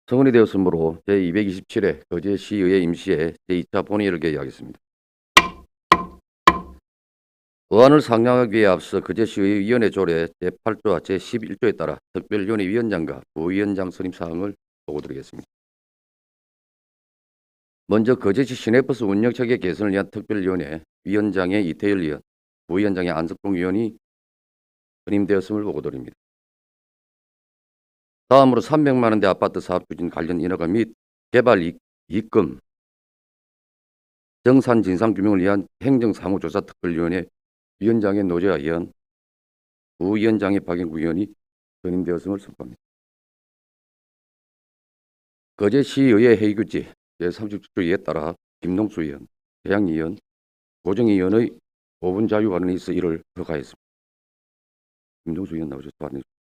성원이 되었으므로 제227회 거제시의회 임시회 제2차 본회의를 개의하겠습니다. 의안을 상정하기 위해 앞서 거제시의회 위원회 조례 제8조와 제11조에 따라 특별위원회 위원장과 부위원장 선임 사항을 보고드리겠습니다. 먼저 거제시 시내버스 운영체계 개선을 위한 특별위원회 위원장의 이태열 위원, 부위원장의 안석봉 위원이 선임되었음을 보고드립니다. 다음으로 300만 원대 아파트 사업 추진 관련 인허가 및 개발 이익금 정산 진상 규명을 위한 행정사무조사 특별위원회 위원장의 노재하 위원, 부위원장의 박영구 위원이 선임되었음을 선포합니다. 거제시의회 회의규칙 제37조에 따라 김동수 위원, 대양리 위원, 고정희 위원의 5분 자유 발언에 있어 이를 허가했습니다. 김동수 위원 나오셔서 발언해 주십시오.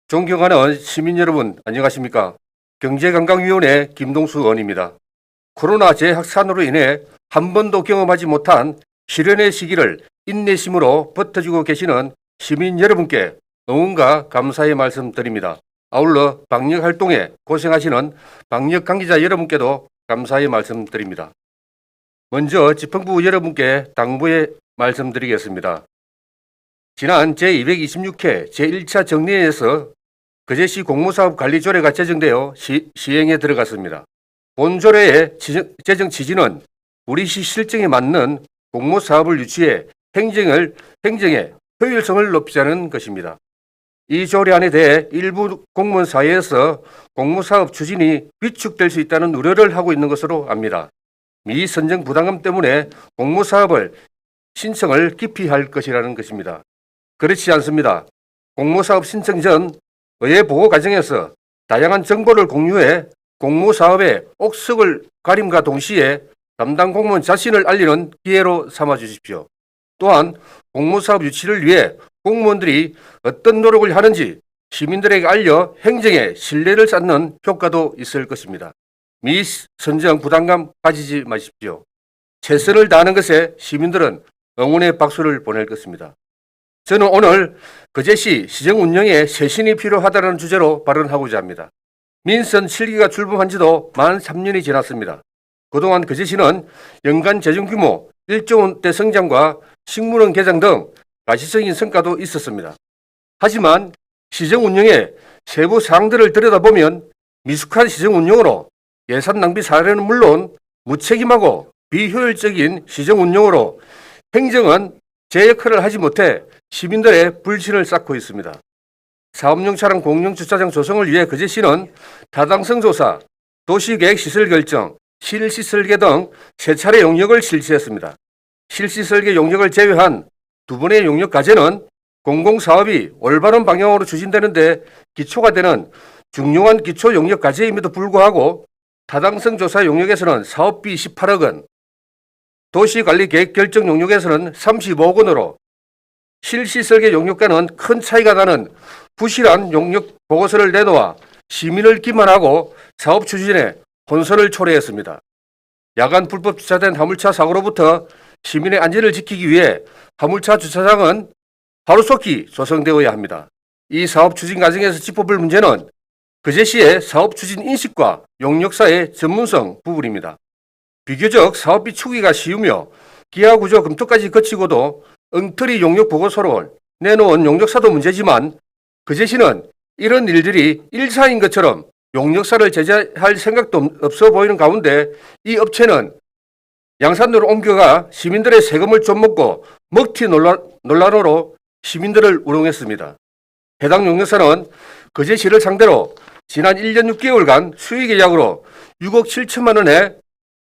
존경하는 시민 여러분 안녕하십니까? 경제관광위원회 김동수 의원입니다. 코로나 재확산으로 인해 한 번도 경험하지 못한 실현의 시기를 인내심으로 버텨주고 계시는 시민 여러분께 응원과 감사의 말씀드립니다. 아울러 방역활동에 고생하시는 방역 관계자 여러분께도 감사의 말씀드립니다. 먼저 지평부 여러분께 당부의 말씀드리겠습니다. 지난 제226회 제1차 정례에서 거제시 공무사업 관리조례가 제정되어 시행에 들어갔습니다. 본 조례의 제정 취지는 우리시 실정에 맞는 공무사업을 유치해 행정의 효율성을 높이자는 것입니다. 이 조례안에 대해 일부 공무원 사이에서 공무사업 추진이 위축될 수 있다는 우려를 하고 있는 것으로 압니다. 미선정 부담감 때문에 공무사업을 신청을 기피할 것이라는 것입니다. 그렇지 않습니다. 공모사업 신청 전 의회 보고 과정에서 다양한 정보를 공유해 공모사업의 옥석을 가림과 동시에 담당 공무원 자신을 알리는 기회로 삼아 주십시오. 또한 공모사업 유치를 위해 공무원들이 어떤 노력을 하는지 시민들에게 알려 행정에 신뢰를 쌓는 효과도 있을 것입니다. 미선정 부담감 가지지 마십시오. 최선을 다하는 것에 시민들은 응원의 박수를 보낼 것입니다. 저는 오늘 거제시 시정 운영에 쇄신이 필요하다는 주제로 발언하고자 합니다. 민선 7기가 출범한 지도 만 3년이 지났습니다. 그동안 거제시는 연간 재정 규모 1조 원대 성장과 식물원 개장 등 가시적인 성과도 있었습니다. 하지만 시정 운영의 세부 사항들을 들여다보면 미숙한 시정 운영으로 예산 낭비 사례는 물론 무책임하고 비효율적인 시정 운영으로 행정은 제 역할을 하지 못해 시민들의 불신을 쌓고 있습니다. 사업용 차량 공용 주차장 조성을 위해 거제시는 타당성 조사, 도시계획 시설 결정, 실시 설계 등 3차례 용역을 실시했습니다. 실시 설계 용역을 제외한 2번의 용역 과제는 공공사업이 올바른 방향으로 추진되는 데 기초가 되는 중요한 기초 용역 과제임에도 불구하고 타당성 조사 용역에서는 사업비 18억 원, 도시관리계획 결정 용역에서는 35억 원으로 실시 설계 용역과는 큰 차이가 나는 부실한 용역 보고서를 내놓아 시민을 기만하고 사업 추진에 혼선을 초래했습니다. 야간 불법 주차된 화물차 사고로부터 시민의 안전을 지키기 위해 화물차 주차장은 하루속히 조성되어야 합니다. 이 사업 추진 과정에서 짚어볼 문제는 거제시의 사업 추진 인식과 용역사의 전문성 부분입니다. 비교적 사업비 추기가 쉬우며 기하구조 검토까지 거치고도 엉터리 용역 보고서를 내놓은 용역사도 문제지만 거제시는 이런 일들이 일상인 것처럼 용역사를 제재할 생각도 없어 보이는 가운데 이 업체는 양산으로 옮겨가 시민들의 세금을 좀먹고 먹튀 논란으로 시민들을 우롱했습니다. 해당 용역사는 거제시를 상대로 지난 1년 6개월간 수의계약으로 6억 7천만 원의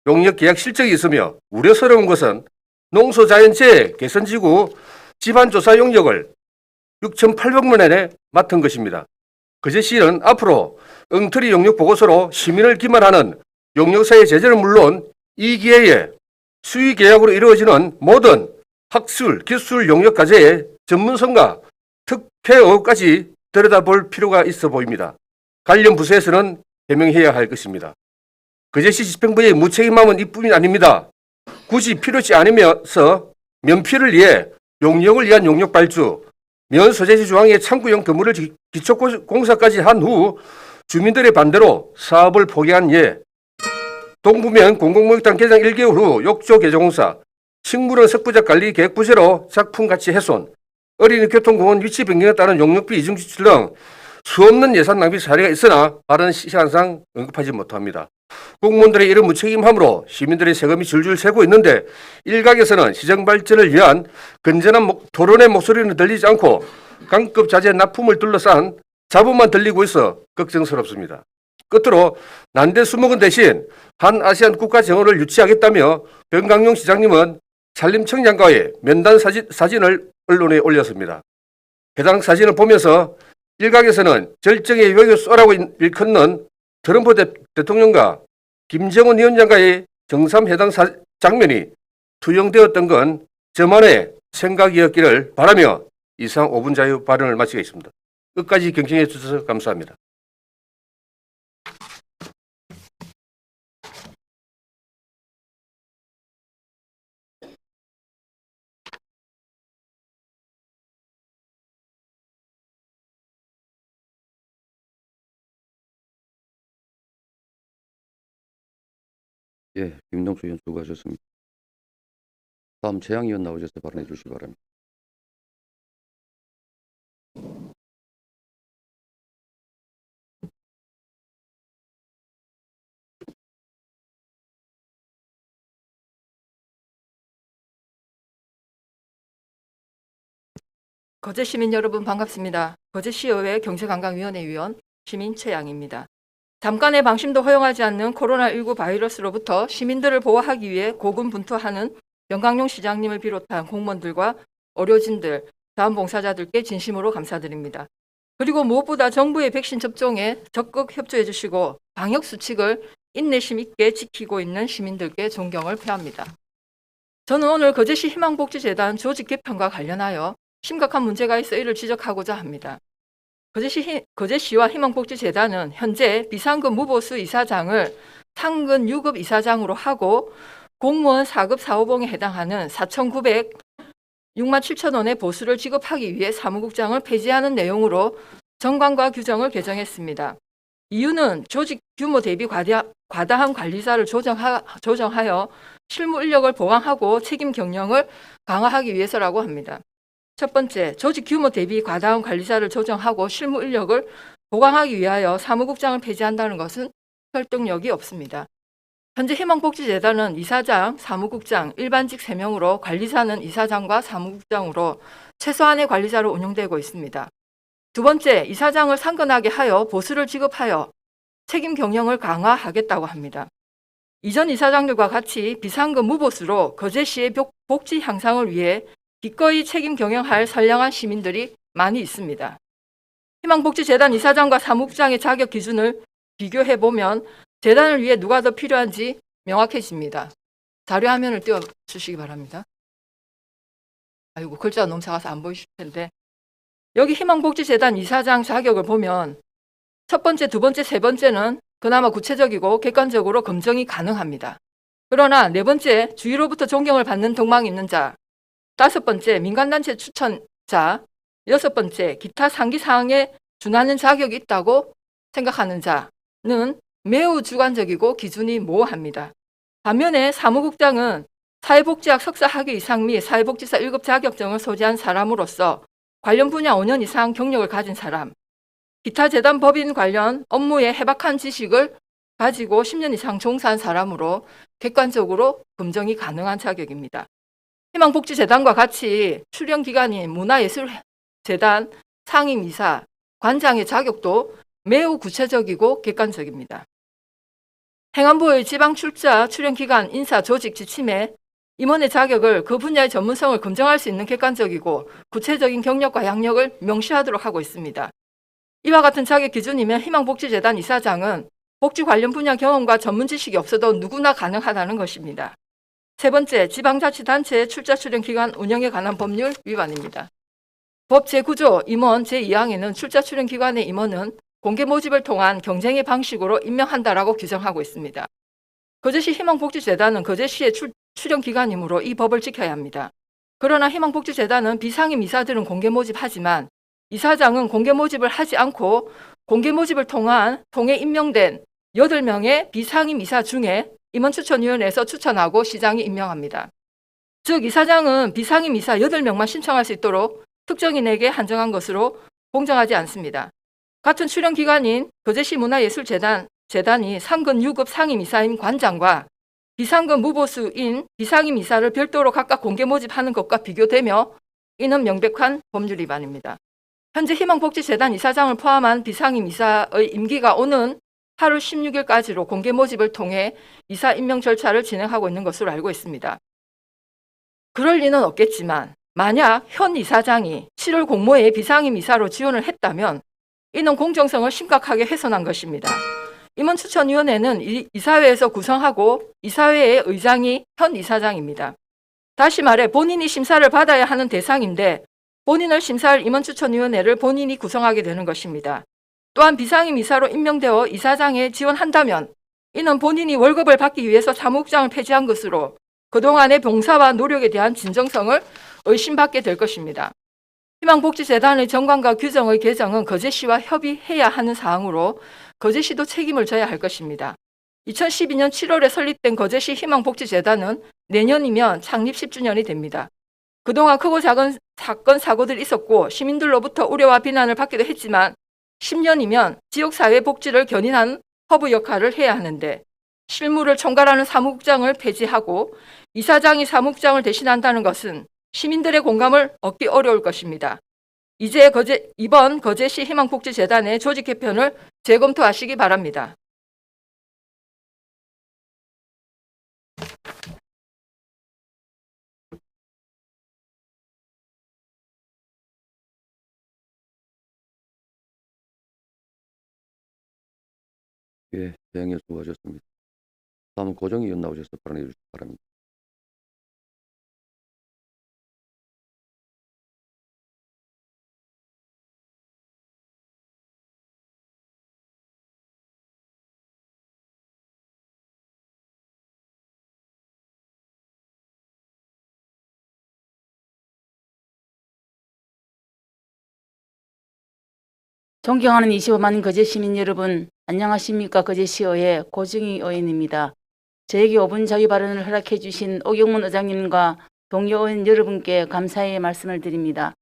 용역 계약 실적이 있으며 우려스러운 것은 농소자연재해 개선지구 집안조사 용역을 6,800만 원에 맡은 것입니다. 거제시는 앞으로 엉터리 용역 보고서로 시민을 기만하는 용역사의 제재는 물론 이 기회에 수의 계약으로 이루어지는 모든 학술, 기술 용역 과제의 전문성과 특혜 의혹까지 들여다볼 필요가 있어 보입니다. 관련 부서에서는 해명해야 할 것입니다. 거제시 집행부의 무책임함은 이뿐이 아닙니다. 굳이 필요치 않으면서 면피를 위해 용역을 위한 용역 발주, 면 소재지 조항의 창구형 건물을 기초공사까지 한 후 주민들의 반대로 사업을 포기한 예, 동부면 공공목욕탕 개장 1개월 후 욕조 개조공사, 식물원 석부작 관리 계획 부재로 작품 가치 훼손, 어린이 교통공원 위치 변경에 따른 용역비 이중 지출 등 수없는 예산 낭비 사례가 있으나 바른 시간상 언급하지 못합니다. 공무원들의 이런 무책임함으로 시민들의 세금이 줄줄 새고 있는데 일각에서는 시정 발전을 위한 건전한 토론의 목소리는 들리지 않고 강급 자재 납품을 둘러싼 자본만 들리고 있어 걱정스럽습니다. 끝으로 난데 수목원 대신 한 아시안 국가 정원을 유치하겠다며 변강용 시장님은 산림청장과의 면담 사진을 언론에 올렸습니다. 해당 사진을 보면서 일각에서는 절정의 위력을 쏘라고 일컫는 트럼프 대통령과 김정은 위원장과의 정상회담 장면이 투영되었던 건 저만의 생각이었기를 바라며 이상 5분 자유 발언을 마치겠습니다. 끝까지 경청해 주셔서 감사합니다. 예, 김동수 의원 수고하셨습니다. 다음 재양 의원 나오셔서 발언해 주시기 바랍니다. 거제 시민 여러분 반갑습니다. 거제시의회 경제관광위원회 위원 시민 최양입니다. 잠깐의 방심도 허용하지 않는 코로나19 바이러스로부터 시민들을 보호하기 위해 고군분투하는 변강용 시장님을 비롯한 공무원들과 의료진들, 자원봉사자들께 진심으로 감사드립니다. 그리고 무엇보다 정부의 백신 접종에 적극 협조해 주시고 방역 수칙을 인내심 있게 지키고 있는 시민들께 존경을 표합니다. 저는 오늘 거제시 희망복지재단 조직 개편과 관련하여 심각한 문제가 있어 이를 지적하고자 합니다. 거제시와 희망복지재단은 현재 비상급 무보수 이사장을 상근 6급 이사장으로 하고 공무원 4급 사호봉에 해당하는 4,900 6만 7천 원의 보수를 지급하기 위해 사무국장을 폐지하는 내용으로 정관과 규정을 개정했습니다. 이유는 조직 규모 대비 과다한 관리자를 조정하여 실무 인력을 보강하고 책임 경영을 강화하기 위해서라고 합니다. 첫 번째, 조직 규모 대비 과다한 관리자를 조정하고 실무 인력을 보강하기 위하여 사무국장을 폐지한다는 것은 설득력이 없습니다. 현재 희망복지재단은 이사장, 사무국장, 일반직 3명으로 관리자는 이사장과 사무국장으로 최소한의 관리자로 운영되고 있습니다. 두 번째, 이사장을 상근하게 하여 보수를 지급하여 책임 경영을 강화하겠다고 합니다. 이전 이사장들과 같이 비상급 무보수로 거제시의 복지 향상을 위해 기꺼이 책임 경영할 선량한 시민들이 많이 있습니다. 희망복지재단 이사장과 사무국장의 자격 기준을 비교해보면 재단을 위해 누가 더 필요한지 명확해집니다. 자료 화면을 띄워주시기 바랍니다. 아이고, 글자가 너무 작아서 안 보이실 텐데. 여기 희망복지재단 이사장 자격을 보면 첫 번째, 두 번째, 세 번째는 그나마 구체적이고 객관적으로 검증이 가능합니다. 그러나 네 번째, 주위로부터 존경을 받는 덕망이 있는 자, 다섯 번째, 민간단체 추천자, 여섯 번째, 기타 상기 사항에 준하는 자격이 있다고 생각하는 자는 매우 주관적이고 기준이 모호합니다. 반면에 사무국장은 사회복지학 석사 학위 이상 및 사회복지사 1급 자격증을 소지한 사람으로서 관련 분야 5년 이상 경력을 가진 사람, 기타 재단 법인 관련 업무에 해박한 지식을 가지고 10년 이상 종사한 사람으로 객관적으로 검증이 가능한 자격입니다. 희망복지재단과 같이 출연기관인 문화예술재단 상임이사, 관장의 자격도 매우 구체적이고 객관적입니다. 행안부의 지방 출자 출연 기간 인사 조직 지침에 임원의 자격을 그 분야의 전문성을 검증할 수 있는 객관적이고 구체적인 경력과 양력을 명시하도록 하고 있습니다. 이와 같은 자격 기준이면 희망복지재단 이사장은 복지 관련 분야 경험과 전문 지식이 없어도 누구나 가능하다는 것입니다. 세 번째, 지방자치단체의 출자 출연 기간 운영에 관한 법률 위반입니다. 법 제9조 임원 제2항에는 출자 출연 기관의 임원은 공개 모집을 통한 경쟁의 방식으로 임명한다라고 규정하고 있습니다. 거제시 희망복지재단은 거제시의 출연 기관이므로 이 법을 지켜야 합니다. 그러나 희망복지재단은 비상임 이사들은 공개 모집하지만 이사장은 공개 모집을 하지 않고 공개 모집을 통해 임명된 8명의 비상임 이사 중에 임원추천위원회에서 추천하고 시장이 임명합니다. 즉 이사장은 비상임 이사 8명만 신청할 수 있도록 특정인에게 한정한 것으로 공정하지 않습니다. 같은 출연기관인 거제시 문화예술재단이 상근 6급 상임 이사인 관장과 비상급 무보수인 비상임 이사를 별도로 각각 공개 모집하는 것과 비교되며 이는 명백한 법률 위반입니다. 현재 희망복지재단 이사장을 포함한 비상임 이사의 임기가 오는 8월 16일까지로 공개 모집을 통해 이사 임명 절차를 진행하고 있는 것으로 알고 있습니다. 그럴 리는 없겠지만 만약 현 이사장이 7월 공모에 비상임 이사로 지원을 했다면 이는 공정성을 심각하게 훼손한 것입니다. 임원추천위원회는 이사회에서 구성하고 이사회의 의장이 현 이사장입니다. 다시 말해 본인이 심사를 받아야 하는 대상인데 본인을 심사할 임원추천위원회를 본인이 구성하게 되는 것입니다. 또한 비상임 이사로 임명되어 이사장에 지원한다면 이는 본인이 월급을 받기 위해서 사무국장을 폐지한 것으로 그동안의 봉사와 노력에 대한 진정성을 의심받게 될 것입니다. 희망복지재단의 정관과 규정의 개정은 거제시와 협의해야 하는 사항으로 거제시도 책임을 져야 할 것입니다. 2012년 7월에 설립된 거제시 희망복지재단은 내년이면 창립 10주년이 됩니다. 그동안 크고 작은 사건, 사고들이 있었고 시민들로부터 우려와 비난을 받기도 했지만 10년이면 지역사회 복지를 견인하는 허브 역할을 해야 하는데 실무를 총괄하는 사무국장을 폐지하고 이사장이 사무국장을 대신한다는 것은 시민들의 공감을 얻기 어려울 것입니다. 이제 이번 거제시 희망복지재단의 조직 개편을 재검토하시기 바랍니다. 예, 대행님 수고하셨습니다. 다음은 고정위원 나오셔서 발언해 주시기 바랍니다. 존경하는 25만 거제 시민 여러분, 안녕하십니까. 거제시의회 고정희 의원입니다. 저에게 5분 자유 발언을 허락해 주신 오경문 의장님과 동료 의원 여러분께 감사의 말씀을 드립니다.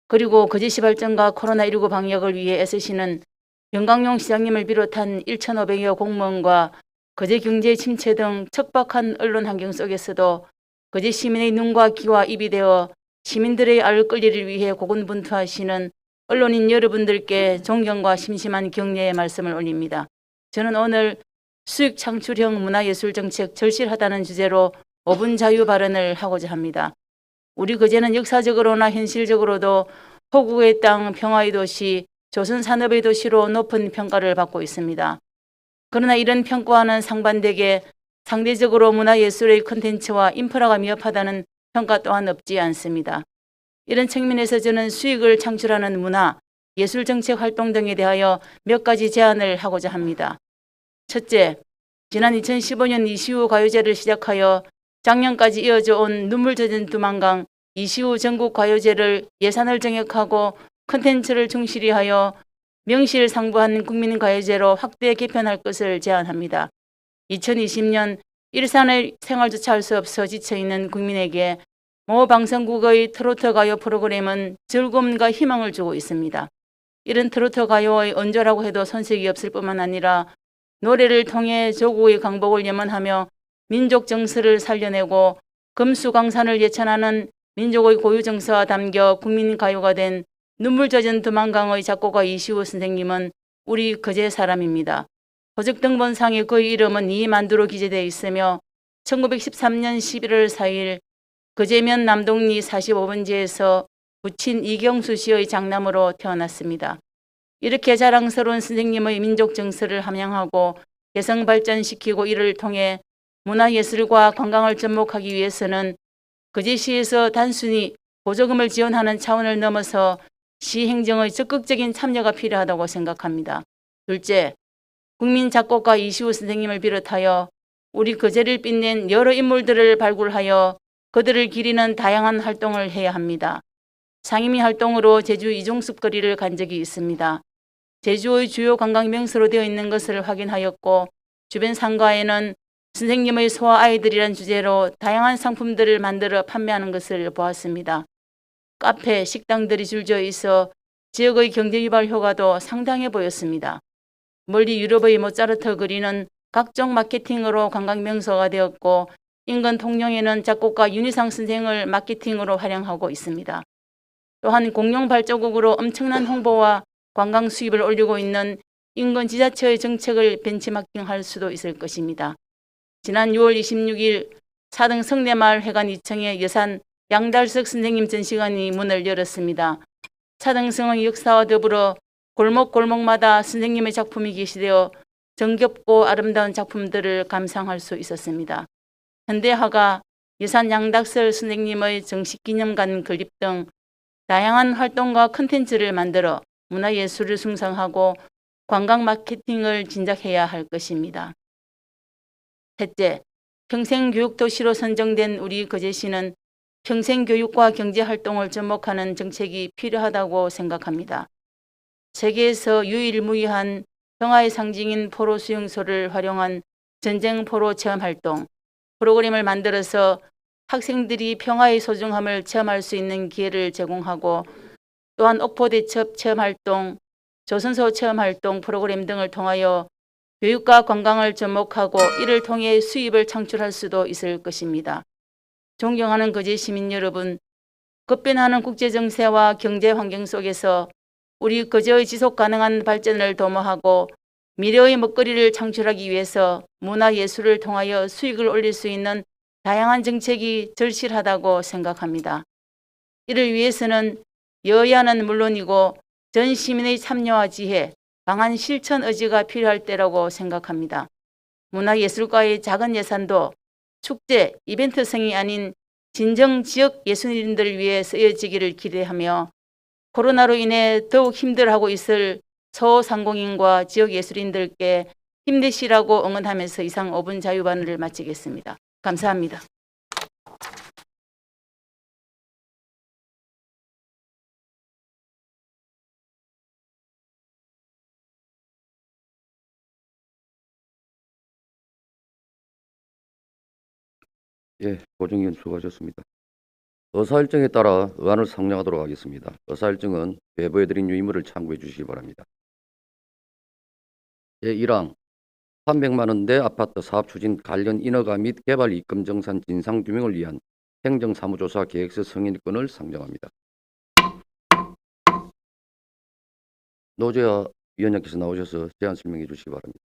그리고 거제시 발전과 코로나19 방역을 위해 애쓰시는 영광용 시장님을 비롯한 1,500여 공무원과 거제 경제 침체 등 척박한 언론 환경 속에서도 거제 시민의 눈과 귀와 입이 되어 시민들의 알 권리를 위해 고군분투하시는 언론인 여러분들께 존경과 심심한 격려의 말씀을 올립니다. 저는 오늘 수익 창출형 문화예술정책 절실하다는 주제로 5분 자유 발언을 하고자 합니다. 우리 거제는 역사적으로나 현실적으로도 호국의 땅, 평화의 도시, 조선 산업의 도시로 높은 평가를 받고 있습니다. 그러나 이런 평가와는 상반되게 상대적으로 문화예술의 콘텐츠와 인프라가 미흡하다는 평가 또한 없지 않습니다. 이런 측면에서 저는 수익을 창출하는 문화, 예술정책 활동 등에 대하여 몇 가지 제안을 하고자 합니다. 첫째, 지난 2015년 이시우 가요제를 시작하여 작년까지 이어져 온 눈물 젖은 두만강 이시우 전국 가요제를 예산을 정액하고 콘텐츠를 충실히 하여 명실상부한 국민가요제로 확대 개편할 것을 제안합니다. 2020년 일상의 생활조차 할 수 없어 지쳐있는 국민에게 모 방송국의 트로트 가요 프로그램은 즐거움과 희망을 주고 있습니다. 이런 트로트 가요의 언저라고 해도 손색이 없을 뿐만 아니라 노래를 통해 조국의 강복을 염원하며 민족 정서를 살려내고 금수강산을 예찬하는 민족의 고유 정서가 담겨 국민가요가 된 눈물 젖은 두만강의 작곡가 이시우 선생님은 우리 거제 사람입니다. 호적등본상의 그의 이름은 이만두로 기재되어 있으며 1913년 11월 4일 거제면 남동리 45번지에서 부친 이경수 씨의 장남으로 태어났습니다. 이렇게 자랑스러운 선생님의 민족 정서를 함양하고 개성 발전시키고 이를 통해 문화예술과 관광을 접목하기 위해서는 거제시에서 단순히 보조금을 지원하는 차원을 넘어서 시행정의 적극적인 참여가 필요하다고 생각합니다. 둘째, 국민 작곡가 이시우 선생님을 비롯하여 우리 거제를 빛낸 여러 인물들을 발굴하여 그들을 기리는 다양한 활동을 해야 합니다. 상임위 활동으로 제주 이종습 거리를 간 적이 있습니다. 제주의 주요 관광 명소로 되어 있는 것을 확인하였고 주변 상가에는 선생님의 소아 아이들이란 주제로 다양한 상품들을 만들어 판매하는 것을 보았습니다. 카페, 식당들이 줄져 있어 지역의 경제 유발 효과도 상당해 보였습니다. 멀리 유럽의 모차르트 거리는 각종 마케팅으로 관광 명소가 되었고 인근 통영에는 작곡가 윤희상 선생을 마케팅으로 활용하고 있습니다. 또한 공룡 발자국으로 엄청난 홍보와 관광 수입을 올리고 있는 인근 지자체의 정책을 벤치마킹할 수도 있을 것입니다. 지난 6월 26일 사등 성내마을 회관 2층에 여산 양달석 선생님 전시관이 문을 열었습니다. 사등성의 역사와 더불어 골목골목마다 선생님의 작품이 게시되어 정겹고 아름다운 작품들을 감상할 수 있었습니다. 현대화가 여산 양달석 선생님의 정식기념관 건립 등 다양한 활동과 콘텐츠를 만들어 문화예술을 숭상하고 관광 마케팅을 진작해야 할 것입니다. 셋째, 평생교육도시로 선정된 우리 거제시는 평생교육과 경제활동을 접목하는 정책이 필요하다고 생각합니다. 세계에서 유일무이한 평화의 상징인 포로 수용소를 활용한 전쟁포로 체험활동 프로그램을 만들어서 학생들이 평화의 소중함을 체험할 수 있는 기회를 제공하고 또한 옥포대첩 체험활동, 조선소 체험활동 프로그램 등을 통하여 교육과 관광을 접목하고 이를 통해 수입을 창출할 수도 있을 것입니다. 존경하는 거제 시민 여러분, 급변하는 국제정세와 경제 환경 속에서 우리 거제의 지속가능한 발전을 도모하고 미래의 먹거리를 창출하기 위해서 문화예술을 통하여 수익을 올릴 수 있는 다양한 정책이 절실하다고 생각합니다. 이를 위해서는 여야는 물론이고 전 시민의 참여와 지혜, 강한 실천 의지가 필요할 때라고 생각합니다. 문화예술가의 작은 예산도 축제, 이벤트성이 아닌 진정 지역 예술인들을 위해 쓰여지기를 기대하며 코로나로 인해 더욱 힘들어하고 있을 소상공인과 지역 예술인들께 힘내시라고 응원하면서 이상 5분 자유발언을 마치겠습니다. 감사합니다. 예, 고정위원 수고하셨습니다. 의사일정에 따라 의안을 상정하도록 하겠습니다. 의사일정은 배부해드린 유의물을 참고해 주시기 바랍니다. 제1항 300만 원대 아파트 사업 추진 관련 인허가 및 개발 이익금 정산 진상규명을 위한 행정사무조사 계획서 승인권을 상정합니다. 노재하 위원장께서 나오셔서 제안 설명해 주시기 바랍니다.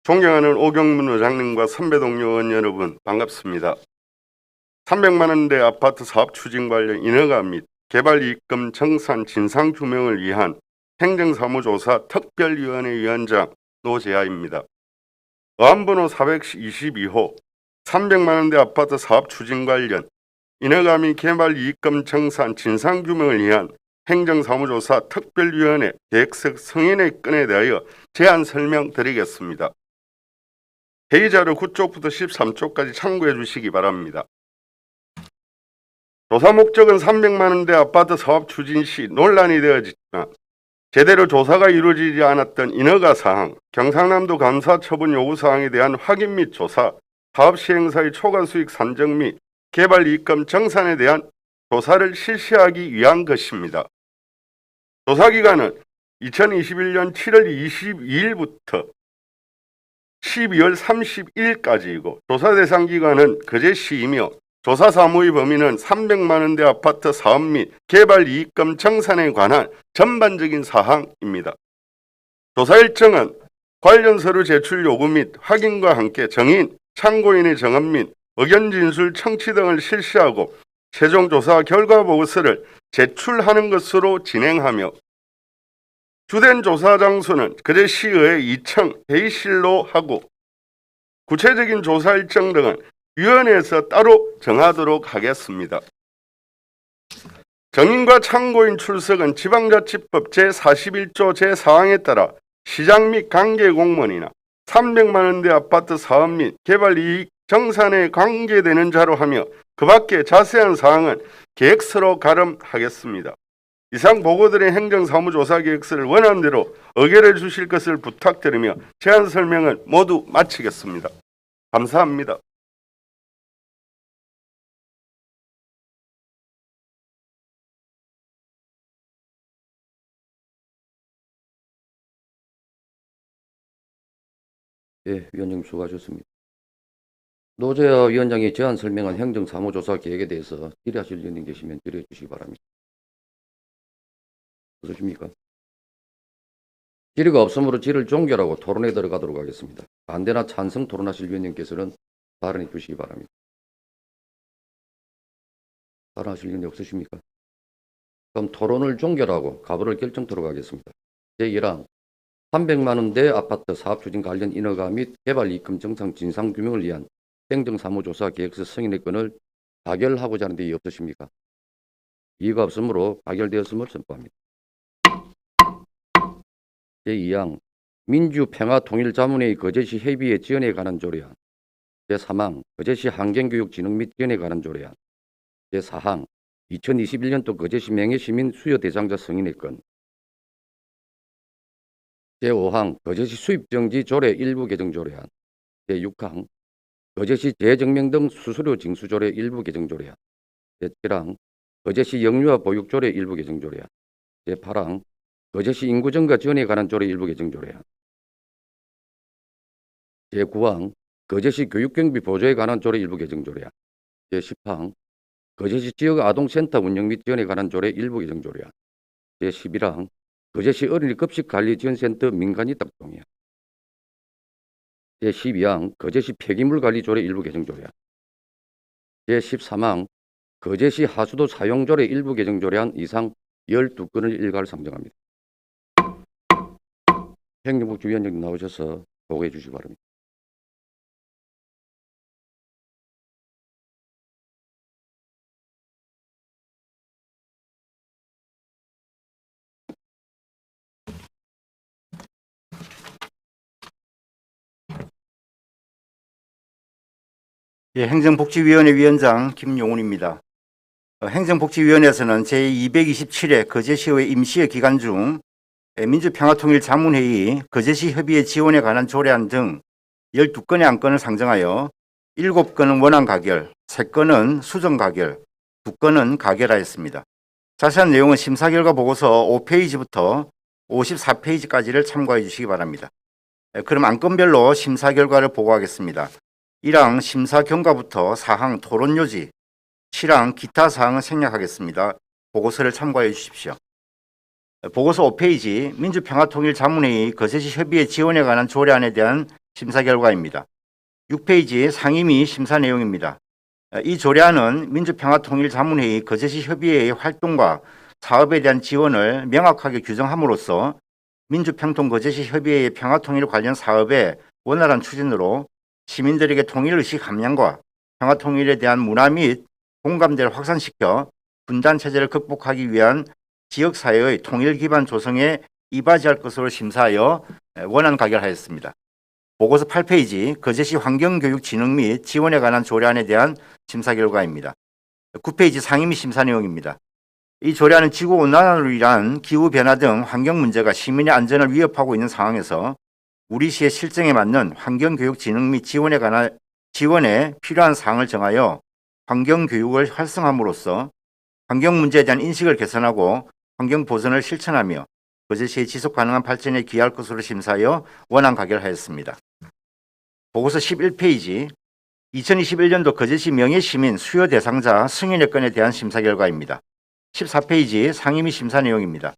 존경하는 오경문 의장님과 선배 동료 의원 여러분 반갑습니다. 300만 원대 아파트 사업 추진 관련 인허가 및 개발이익금 정산 진상규명을 위한 행정사무조사 특별위원회 위원장 노재하입니다. 의안번호 422호 300만 원대 아파트 사업 추진 관련 인허가 및 개발이익금 정산 진상규명을 위한 행정사무조사 특별위원회 계획서 승인의 건에 대하여 제안 설명드리겠습니다. 회의자료 9쪽부터 13쪽까지 참고해 주시기 바랍니다. 조사 목적은 300만 원대 아파트 사업 추진 시 논란이 되어지지만 제대로 조사가 이루어지지 않았던 인허가 사항, 경상남도 감사 처분 요구 사항에 대한 확인 및 조사, 사업 시행사의 초과 수익 산정 및 개발 이익금 정산에 대한 조사를 실시하기 위한 것입니다. 조사 기간은 2021년 7월 22일부터 12월 31일까지이고 조사 대상 기관은 거제시이며 조사 사무의 범위는 300만 원대 아파트 사업 및 개발 이익금 정산에 관한 전반적인 사항입니다. 조사 일정은 관련 서류 제출 요구 및 확인과 함께 정인, 참고인의 정언 및 의견 진술 청취 등을 실시하고 최종 조사 결과 보고서를 제출하는 것으로 진행하며 주된 조사 장소는 거제시의회 2층 회의실로 하고 구체적인 조사 일정 등은 위원회에서 따로 정하도록 하겠습니다. 정인과 참고인 출석은 지방자치법 제41조 제4항에 따라 시장 및 관계공무원이나 300만 원대 아파트 사업 및 개발 이익 정산에 관계되는 자로 하며 그 밖에 자세한 사항은 계획서로 가름하겠습니다. 이상 보고드린 행정사무조사 계획서를 원안대로 의결해 주실 것을 부탁드리며 제안 설명을 모두 마치겠습니다. 감사합니다. 예, 위원님 수고하셨습니다. 노재하 위원장이 제안 설명한 행정사무조사 계획에 대해서 질의하실 의원님 계시면 질의해 주시기 바랍니다. 어떠십니까? 질의가 없으므로 질의를 종결하고 토론에 들어가도록 하겠습니다. 반대나 찬성 토론하실 위원님께서는 발언해 주시기 바랍니다. 발언하실 의원님 없으십니까? 그럼 토론을 종결하고 가부를 결정토록 하겠습니다. 제1항 300만 원대 아파트 사업 추진 관련 인허가 및 개발 이익금 정상 진상 규명을 위한 행정사무조사 계획서 승인의 건을 가결하고자 하는 데 이의 없으십니까? 이의가 없으므로 가결되었음을 선포합니다. 제2항 민주평화통일자문회의 거제시 협의회 지원에 관한 조례안. 제3항 거제시 환경교육진흥 및 지원에 관한 조례안. 제4항 2021년도 거제시 명예시민 수요 대상자 승인의 건. 제5항 거제시 수입정지 조례 일부 개정 조례안. 제6항 거제시 재정명 등 수수료 징수 조례 일부 개정 조례안. 제7항 거제시 영유아 보육 조례 일부 개정 조례안. 제8항 거제시 인구 증가 지원에 관한 조례 일부 개정 조례안. 제9항 거제시 교육경비 보조에 관한 조례 일부 개정 조례안. 제10항 거제시 지역 아동센터 운영 및 지원에 관한 조례 일부 개정 조례안. 제11항 거제시 어린이 급식관리지원센터 민간이탁 동의안. 제12항 거제시 폐기물 관리 조례 일부 개정 조례안. 제13항 거제시 하수도 사용 조례 일부 개정 조례안 이상 12건을 일괄 상정합니다. 행정복지위원장님 나오셔서 보고해 주시기 바랍니다. 예, 행정복지위원회 위원장 김용훈입니다. 행정복지위원회에서는 제227회 거제시의회 임시회 기간 중 민주평화통일자문회의 거제시 협의회 지원에 관한 조례안 등 12건의 안건을 상정하여 7건은 원안 가결, 3건은 수정 가결, 2건은 가결하였습니다. 자세한 내용은 심사결과 보고서 5페이지부터 54페이지까지를 참고해 주시기 바랍니다. 그럼 안건별로 심사 결과를 보고하겠습니다. 1항 심사 경과부터 4항 토론 요지, 7항 기타 사항은 생략하겠습니다. 보고서를 참고해 주십시오. 보고서 5페이지 민주평화통일자문회의 거제시 협의회 지원에 관한 조례안에 대한 심사 결과입니다. 6페이지 상임위 심사 내용입니다. 이 조례안은 민주평화통일자문회의 거제시 협의회의 활동과 사업에 대한 지원을 명확하게 규정함으로써 민주평통 거제시 협의회의 평화통일 관련 사업의 원활한 추진으로 시민들에게 통일의식 함양과 평화통일에 대한 문화 및 공감대를 확산시켜 분단체제를 극복하기 위한 지역사회의 통일 기반 조성에 이바지할 것으로 심사하여 원안 가결하였습니다. 보고서 8페이지 거제시 환경교육진흥 및 지원에 관한 조례안에 대한 심사 결과입니다. 9페이지 상임위 심사 내용입니다. 이 조례안은 지구온난화로 인한 기후변화 등 환경 문제가 시민의 안전을 위협하고 있는 상황에서 우리 시의 실정에 맞는 환경교육진흥 및 지원에 필요한 사항을 정하여 환경교육을 활성화함으로써 환경 문제에 대한 인식을 개선하고 환경 보전을 실천하며 거제시의 지속 가능한 발전에 기여할 것으로 심사하여 원안 가결하였습니다. 보고서 11페이지 2021년도 거제시 명예시민 수요 대상자 승인의 건에 대한 심사 결과입니다. 14페이지 상임위 심사 내용입니다.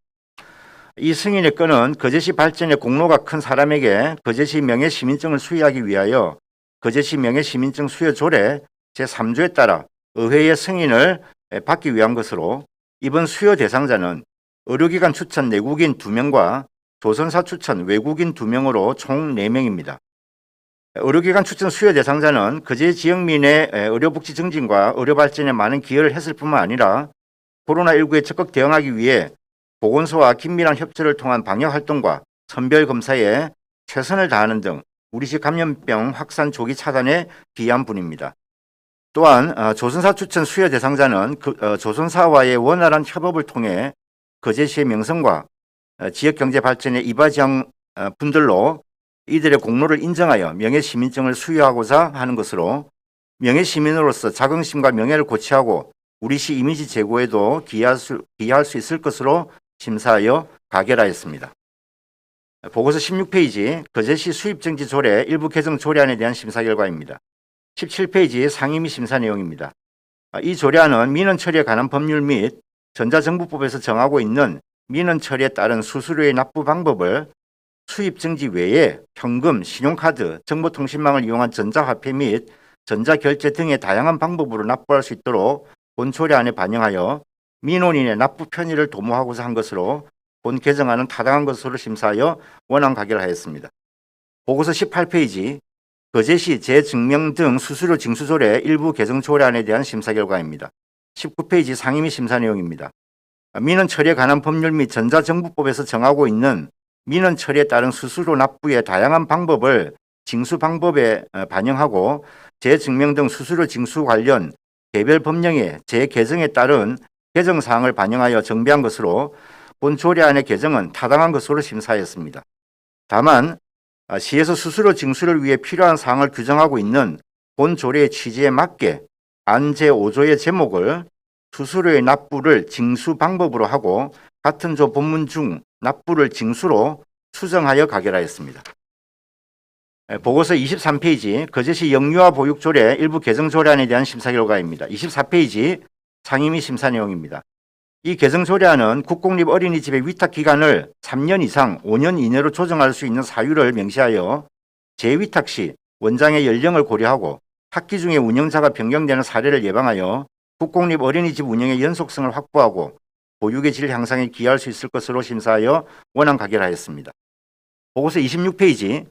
이 승인의 건은 거제시 발전에 공로가 큰 사람에게 거제시 명예시민증을 수여하기 위하여 거제시 명예시민증 수여 조례 제3조에 따라 의회의 승인을 받기 위한 것으로 이번 수여 대상자는 의료기관 추천 내국인 2명과 조선사 추천 외국인 2명으로 총 4명입니다. 의료기관 추천 수여 대상자는 거제 지역민의 의료복지 증진과 의료발전에 많은 기여를 했을 뿐만 아니라 코로나19에 적극 대응하기 위해 보건소와 긴밀한 협조를 통한 방역활동과 선별검사에 최선을 다하는 등 우리시 감염병 확산 조기 차단에 기여한 분입니다. 또한 조선사 추천 수여 대상자는 조선사와의 원활한 협업을 통해 거제시의 명성과 지역경제 발전에 이바지한 분들로 이들의 공로를 인정하여 명예시민증을 수여하고자 하는 것으로 명예시민으로서 자긍심과 명예를 고취하고 우리시 이미지 제고에도 기여할 수 있을 것으로 심사하여 가결하였습니다. 보고서 16페이지 거제시 수입증지 조례 일부 개정 조례안에 대한 심사 결과입니다. 17페이지 상임위 심사 내용입니다. 이 조례안은 민원 처리에 관한 법률 및 전자정부법에서 정하고 있는 민원 처리에 따른 수수료의 납부 방법을 수입증지 외에 현금, 신용카드, 정보통신망을 이용한 전자화폐 및 전자결제 등의 다양한 방법으로 납부할 수 있도록 본 조례안에 반영하여 민원인의 납부 편의를 도모하고자 한 것으로 본 개정안은 타당한 것으로 심사하여 원안 가결하였습니다. 보고서 18페이지 거제시 재증명 등 수수료 징수조례 일부 개정 조례안에 대한 심사 결과입니다. 19페이지 상임위 심사 내용입니다. 민원 처리에 관한 법률 및 전자정부법에서 정하고 있는 민원 처리에 따른 수수료 납부의 다양한 방법을 징수 방법에 반영하고 재증명 등 수수료 징수 관련 개별 법령의 재개정에 따른 개정 사항을 반영하여 정비한 것으로 본 조례안의 개정은 타당한 것으로 심사하였습니다. 다만 시에서 수수료 징수를 위해 필요한 사항을 규정하고 있는 본 조례의 취지에 맞게 안 제5조의 제목을 수수료의 납부를 징수 방법으로 하고 같은 조 본문 중 납부를 징수로 수정하여 가결하였습니다. 보고서 23페이지 거제시 영유아 보육 조례 일부 개정 조례안에 대한 심사 결과입니다. 24페이지 상임위 심사 내용입니다. 이 개정 조례안은 국공립 어린이집의 위탁 기간을 3년 이상 5년 이내로 조정할 수 있는 사유를 명시하여 재위탁 시 원장의 연령을 고려하고 학기 중에 운영자가 변경되는 사례를 예방하여 국공립 어린이집 운영의 연속성을 확보하고 보육의 질 향상에 기여할 수 있을 것으로 심사하여 원안 가결하였습니다. 보고서 26페이지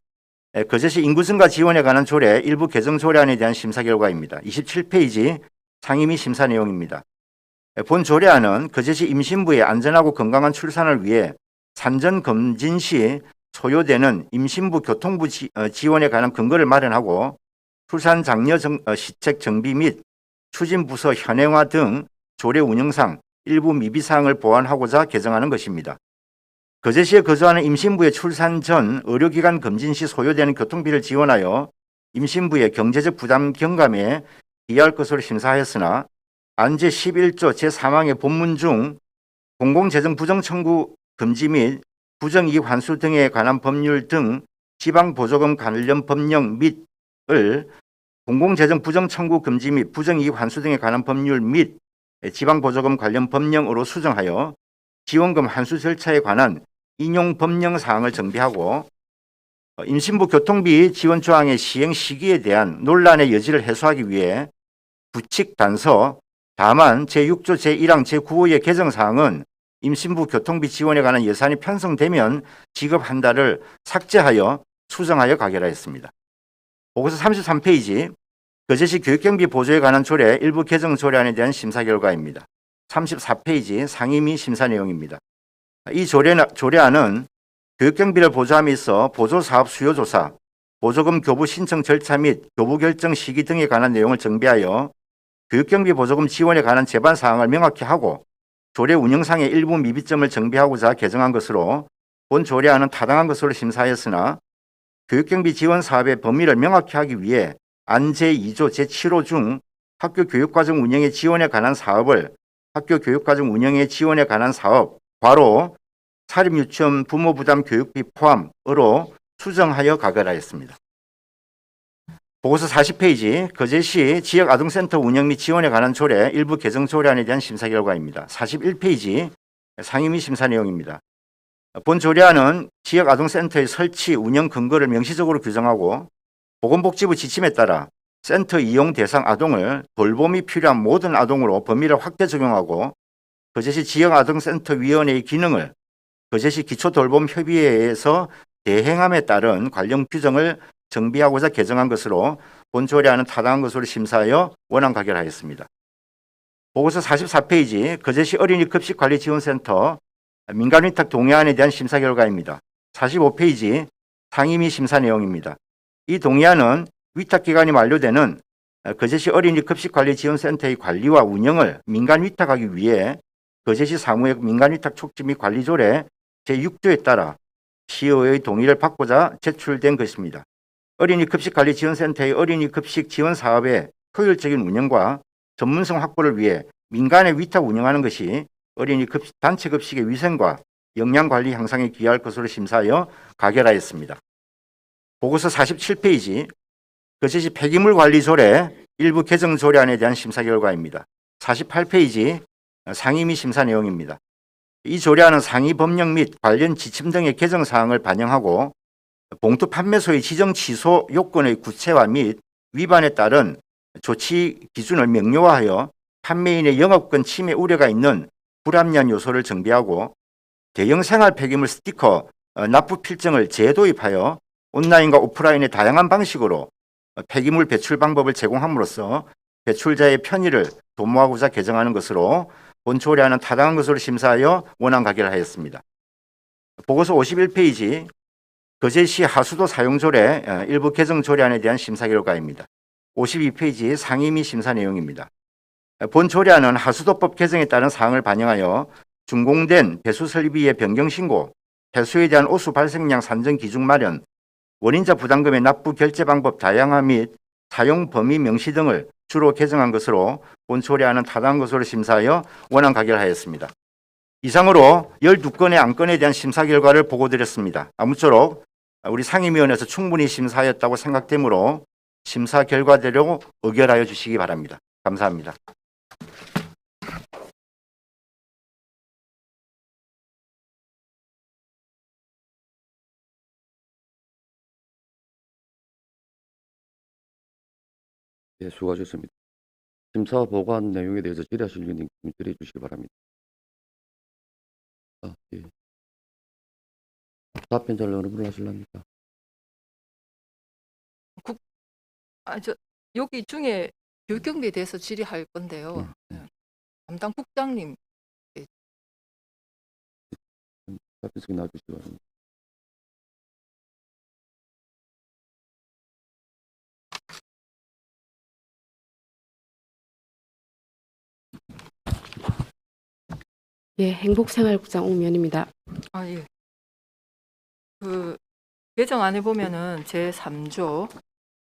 거제시 인구 증가 지원에 관한 조례 일부 개정 조례안에 대한 심사 결과입니다. 27페이지 상임위 심사 내용입니다. 본 조례안은 거제시 임신부의 안전하고 건강한 출산을 위해 산전 검진 시 소요되는 임신부 교통부 지원에 관한 근거를 마련하고 출산 장려 시책 정비 및 추진 부서 현행화 등 조례 운영상 일부 미비사항을 보완하고자 개정하는 것입니다. 거제시에 거주하는 임신부의 출산 전 의료기관 검진 시 소요되는 교통비를 지원하여 임신부의 경제적 부담 경감에 기여할 것으로 심사하였으나 안제 11조 제3항의 본문 중 공공재정 부정 청구 금지 및 부정이익 환수 등에 관한 법률 등 지방보조금 관련 법령 및을 공공재정 부정 청구 금지 및 부정이익 환수 등에 관한 법률 및 지방보조금 관련 법령으로 수정하여 지원금 환수 절차에 관한 인용 법령 사항을 정비하고 임신부 교통비 지원 조항의 시행 시기에 대한 논란의 여지를 해소하기 위해 부칙 단서 다만 제6조 제1항 제9호의 개정 사항은 임신부 교통비 지원에 관한 예산이 편성되면 지급 한 달을 삭제하여 수정하여 가결하였습니다. 보고서 33페이지 거제시 교육경비 보조에 관한 조례 일부 개정 조례안에 대한 심사 결과입니다. 34페이지 상임위 심사 내용입니다. 이 조례안은 교육경비를 보조함에 있어 보조사업 수요조사, 보조금 교부 신청 절차 및 교부 결정 시기 등에 관한 내용을 정비하여 교육경비 보조금 지원에 관한 제반 사항을 명확히 하고 조례 운영상의 일부 미비점을 정비하고자 개정한 것으로 본 조례안은 타당한 것으로 심사하였으나 교육경비 지원 사업의 범위를 명확히 하기 위해 안 제2조 제7호 중 학교 교육과정 운영의 지원에 관한 사업을 학교 교육과정 운영의 지원에 관한 사업 괄호 사립유치원 부모 부담 교육비 포함으로 수정하여 가결하였습니다. 보고서 40페이지 거제시 지역아동센터 운영 및 지원에 관한 조례 일부 개정 조례안에 대한 심사 결과입니다. 41페이지 상임위 심사 내용입니다. 본 조례안은 지역아동센터의 설치, 운영 근거를 명시적으로 규정하고 보건복지부 지침에 따라 센터 이용 대상 아동을 돌봄이 필요한 모든 아동으로 범위를 확대 적용하고 거제시 지역아동센터위원회의 기능을 거제시 기초돌봄협의회에서 대행함에 따른 관련 규정을 정비하고자 개정한 것으로 본 조례안은 타당한 것으로 심사하여 원안 가결하였습니다. 보고서 44페이지 거제시 어린이 급식관리지원센터 민간위탁 동의안에 대한 심사 결과입니다. 45페이지 상임위 심사 내용입니다. 이 동의안은 위탁기간이 만료되는 거제시 어린이 급식관리지원센터의 관리와 운영을 민간 위탁하기 위해 거제시 사무의 민간위탁 촉진 및 관리조례 제6조에 따라 시의회의 동의를 받고자 제출된 것입니다. 어린이 급식관리지원센터의 어린이 급식 지원 사업의 효율적인 운영과 전문성 확보를 위해 민간에 위탁 운영하는 것이 어린이 단체 급식의 위생과 영양관리 향상에 기여할 것으로 심사하여 가결하였습니다. 보고서 47페이지 거제시 폐기물 관리 조례 일부 개정 조례안에 대한 심사 결과입니다. 48페이지 상임위 심사 내용입니다. 이 조례안은 상위 법령 및 관련 지침 등의 개정 사항을 반영하고 봉투 판매소의 지정 취소 요건의 구체화 및 위반에 따른 조치 기준을 명료화하여 판매인의 영업권 침해 우려가 있는 불합리한 요소를 정비하고 대형 생활 폐기물 스티커 납부 필정을 재도입하여 온라인과 오프라인의 다양한 방식으로 폐기물 배출 방법을 제공함으로써 배출자의 편의를 도모하고자 개정하는 것으로 본 조례안은 타당한 것으로 심사하여 원안 가결하였습니다. 보고서 51페이지 거제시 하수도 사용조례 일부 개정 조례안에 대한 심사 결과입니다. 52페이지 상임위 심사 내용입니다. 본 조례안은 하수도법 개정에 따른 사항을 반영하여 준공된 배수 설비의 변경 신고, 배수에 대한 오수 발생량 산정 기준 마련, 원인자 부담금의 납부 결제 방법 다양화 및 사용 범위 명시 등을 주로 개정한 것으로 본 조례안은 타당한 것으로 심사하여 원안 가결하였습니다. 이상으로 12건의 안건에 대한 심사 결과를 보고드렸습니다. 아무쪼록 우리 상임위원회에서 충분히 심사하였다고 생각되므로 심사 결과대로 의결하여 주시기 바랍니다. 감사합니다. 예, 수고하셨습니다. 심사 보고한 내용에 대해서 질의하실 의원님 질의해 주시기 바랍니다. 예. 답변자를 어느 분을 하실랍니까? 여기 중에 교육경비에 대해서 질의할 건데요. 담당 국장님. 답변석에 나와주시기 바랍니다. 예, 행복생활국장 옥면입니다. 예. 그 개정안에 보면은 제3조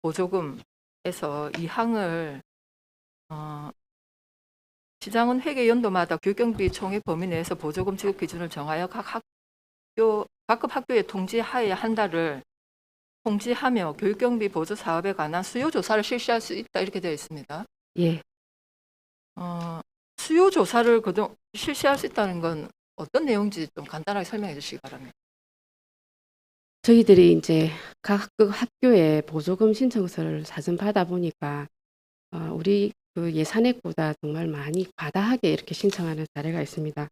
보조금에서 이 항을 시장은 회계 연도마다 교육경비 총액 범위 내에서 보조금 지급 기준을 정하여 각급 학교에 통지하여야 한 달을 통지하며 교육경비 보조 사업에 관한 수요 조사를 실시할 수 있다 이렇게 되어 있습니다. 예, 수요 조사를 실시할 수 있다는 건 어떤 내용인지 좀 간단하게 설명해 주시기 바랍니다. 저희들이 이제 각 학교에 보조금 신청서를 사전 받아 보니까 우리 그 예산액보다 정말 많이 과다하게 이렇게 신청하는 사례가 있습니다.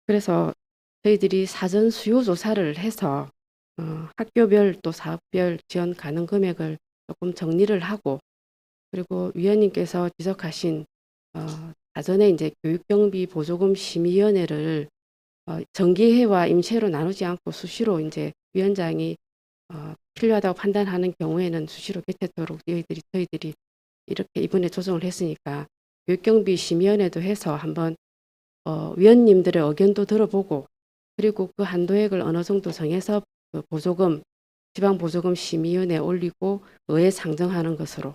그래서 저희들이 사전 수요 조사를 해서 학교별 또 사업별 지원 가능 금액을 조금 정리를 하고 그리고 위원님께서 지적하신 사전에 이제 교육경비 보조금 심의위원회를 정기회와 임시회로 나누지 않고 수시로 이제 위원장이 필요하다고 판단하는 경우에는 수시로 개최토록 저희들이 이렇게 이번에 조정을 했으니까 교육경비 심의위원회도 해서 한번 위원님들의 의견도 들어보고 그리고 그 한도액을 어느 정도 정해서 그 보조금 지방보조금 심의위원회에 올리고 의회 상정하는 것으로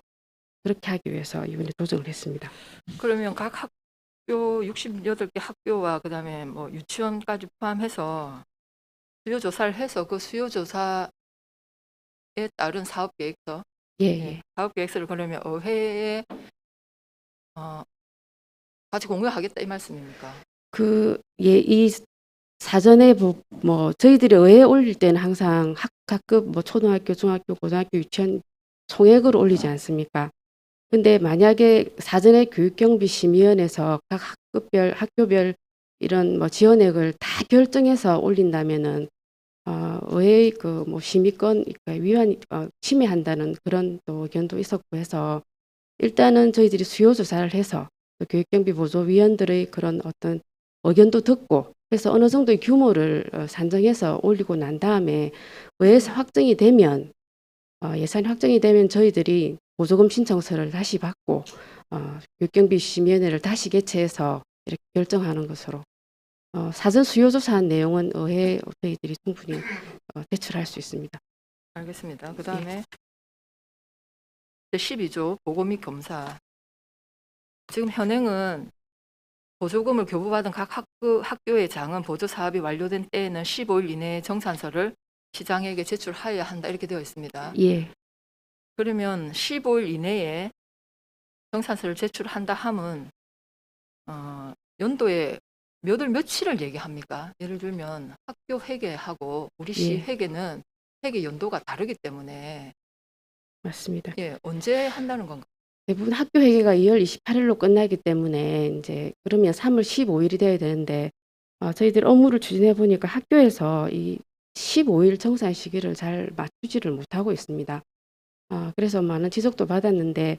그렇게 하기 위해서 이번에 조정을 했습니다. 그러면 각 학교 68개 학교와 그다음에 뭐 유치원까지 포함해서 수요 조사를 해서 그 수요 조사에 따른 사업 계획서, 예, 예, 예. 사업 계획서를 그러면 의회에 같이 공유하겠다 이 말씀입니까? 이 사전에 뭐 저희들이 의회에 올릴 때는 항상 각급 뭐 초등학교, 중학교, 고등학교, 유치원 총액으로 올리지 않습니까? 근데 만약에 사전에 교육경비심의원에서 각 학급별, 학교별 이런 뭐 지원액을 다 결정해서 올린다면은 의회의 그 뭐 심의권 위반 침해한다는 그런 또 의견도 있었고 해서 일단은 저희들이 수요 조사를 해서 또 교육경비 보조위원들의 그런 어떤 의견도 듣고 해서 어느 정도의 규모를 산정해서 올리고 난 다음에 의회에서 확정이 되면 예산이 확정이 되면 저희들이 보조금 신청서를 다시 받고 교육경비 심의위원회를 다시 개최해서 이렇게 결정하는 것으로 사전 수요 조사한 내용은 의회에 저희들이 충분히 제출할 수 있습니다. 알겠습니다. 그 다음에 12조 보고 및 검사. 지금 현행은 보조금을 교부받은 각 학교의 장은 보조 사업이 완료된 때에는 15일 이내에 정산서를 시장에게 제출하여야 한다 이렇게 되어 있습니다. 예, 그러면 15일 이내에 정산서를 제출한다 함은 연도에 며칠을 얘기합니까? 예를 들면 학교 회계하고 우리 시 예. 회계는 회계 연도가 다르기 때문에 맞습니다. 예, 언제 한다는 건가? 대부분 학교 회계가 2월 28일로 끝나기 때문에 이제 그러면 3월 15일이 돼야 되는데 저희들 업무를 추진해 보니까 학교에서 이 15일 정산 시기를 잘 맞추지를 못하고 있습니다. 그래서 많은 지적도 받았는데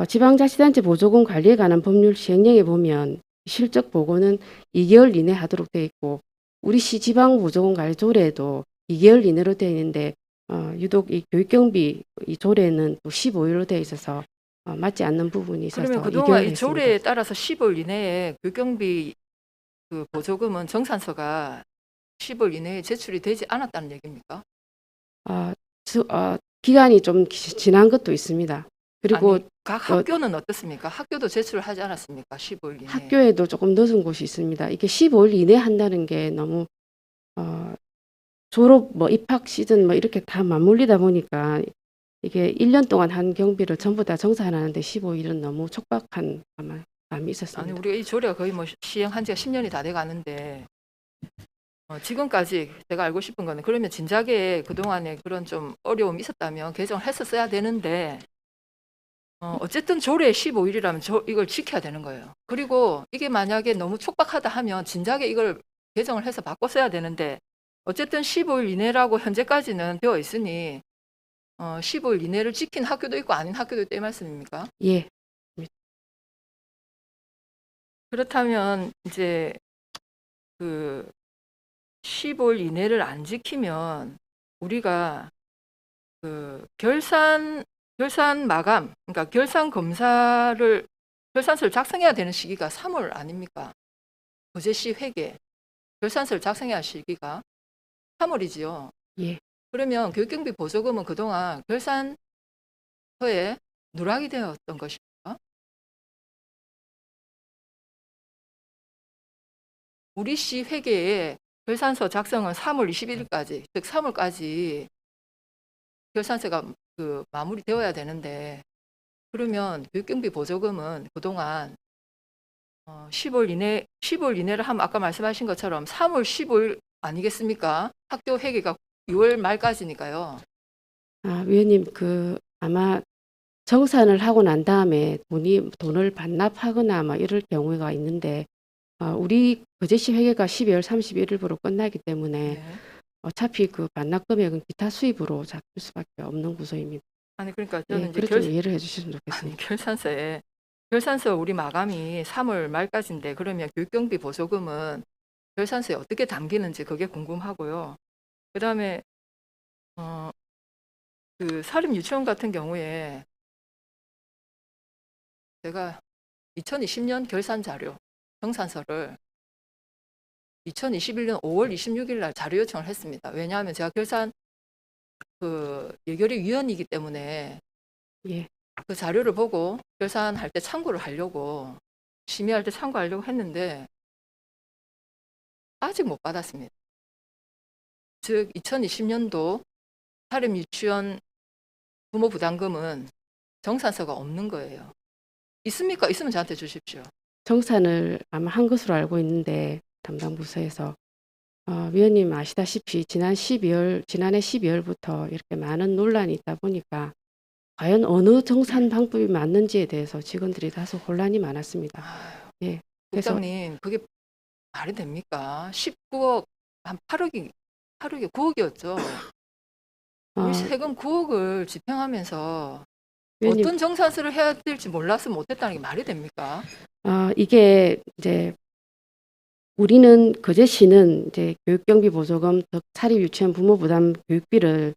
지방자치단체 보조금 관리에 관한 법률 시행령에 보면 실적 보고는 2개월 이내 하도록 되어 있고 우리 시 지방 보조금 관리 조례에도 2개월 이내로 되어 있는데 유독 이 교육경비 이 조례는 또 15일로 되어 있어서 맞지 않는 부분이 있어서 그러면 그동안 2개월 이 했습니다. 조례에 따라서 15일 이내에 교육경비 그 보조금은 정산서가 15일 이내에 제출이 되지 않았다는 얘기입니까? 기간이 좀 지난 것도 있습니다. 그리고 아니, 각 학교는 어떻습니까? 학교도 제출을 하지 않았습니까? 15일 이내에. 학교에도 조금 늦은 곳이 있습니다. 이게 15일 이내 한다는 게 너무 졸업 뭐 입학 시즌 뭐 이렇게 다 맞물리다 보니까 이게 1년 동안 한 경비를 전부 다 정산하는데 15일은 너무 촉박한 감이 아니 있었습니다. 우리가 이 조례가 거의 뭐 시행한 지가 10년이 다 돼 가는데 지금까지 제가 알고 싶은 거는 그러면 진작에 그동안에 그런 좀 어려움이 있었다면 개정을 했었어야 되는데 어쨌든 조례 15일이라면 이걸 지켜야 되는 거예요. 그리고 이게 만약에 너무 촉박하다 하면 진작에 이걸 개정을 해서 바꿨어야 되는데 어쨌든 15일 이내라고 현재까지는 되어 있으니 15일 이내를 지킨 학교도 있고 아닌 학교도 있다 이 말씀입니까? 예, 그렇다면 이제 그 15일 이내를 안 지키면 우리가 그 결산 마감, 그러니까 결산서를 작성해야 되는 시기가 3월 아닙니까? 거제시 회계 결산서를 작성해야 할 시기가 3월이지요. 예. 그러면 교육경비 보조금은 그동안 결산서에 누락이 되었던 것입니까? 우리 시 회계에 결산서 작성은 3월 21일까지, 즉 3월까지 결산서가 마무리되어야 되는데 그러면 교육경비 보조금은 그동안 10월 이내를 하면 아까 말씀하신 것처럼 3월 15일 아니겠습니까? 학교 회계가 6월 말까지니까요. 위원님 아마 정산을 하고 난 다음에 돈을 반납하거나 막 이럴 경우가 있는데 우리 거제시 회계가 12월 31일부로 끝나기 때문에 네. 어차피 그 반납 금액은 기타 수입으로 잡힐 수밖에 없는 구조입니다. 아니 그러니까 저는 이제 그래 좀 이해를 해주시면 아니 좋겠습니다. 결산서 우리 마감이 3월 말까지인데 그러면 교육경비 보조금은 결산서에 어떻게 담기는지 그게 궁금하고요. 그다음에 그 사립 유치원 같은 경우에 제가 2020년 결산 자료 정산서를 2021년 5월 26일 날 자료 요청을 했습니다. 왜냐하면 제가 결산 예결위 위원이기 때문에 예, 그 자료를 보고 결산할 때 참고를 하려고 심의할 때 참고하려고 했는데 아직 못 받았습니다. 즉 2020년도 사립 유치원 부모 부담금은 정산서가 없는 거예요. 있습니까? 있으면 저한테 주십시오. 정산을 아마 한 것으로 알고 있는데 담당 부서에서 위원님 아시다시피 지난해 12월부터 이렇게 많은 논란이 있다 보니까 과연 어느 정산 방법이 맞는지에 대해서 직원들이 다소 혼란이 많았습니다. 예. 그래서 국장님, 그게 말이 됩니까? 19억, 한 8억이 9억이었죠. 어, 우리 세금 9억을 집행하면서 위원님, 어떤 정산서를 해야 될지 몰라서 못했다는 게 말이 됩니까? 이게 이제 우리는 거제시는 이제 교육경비 보조금 사립 유치원 부모 부담 교육비를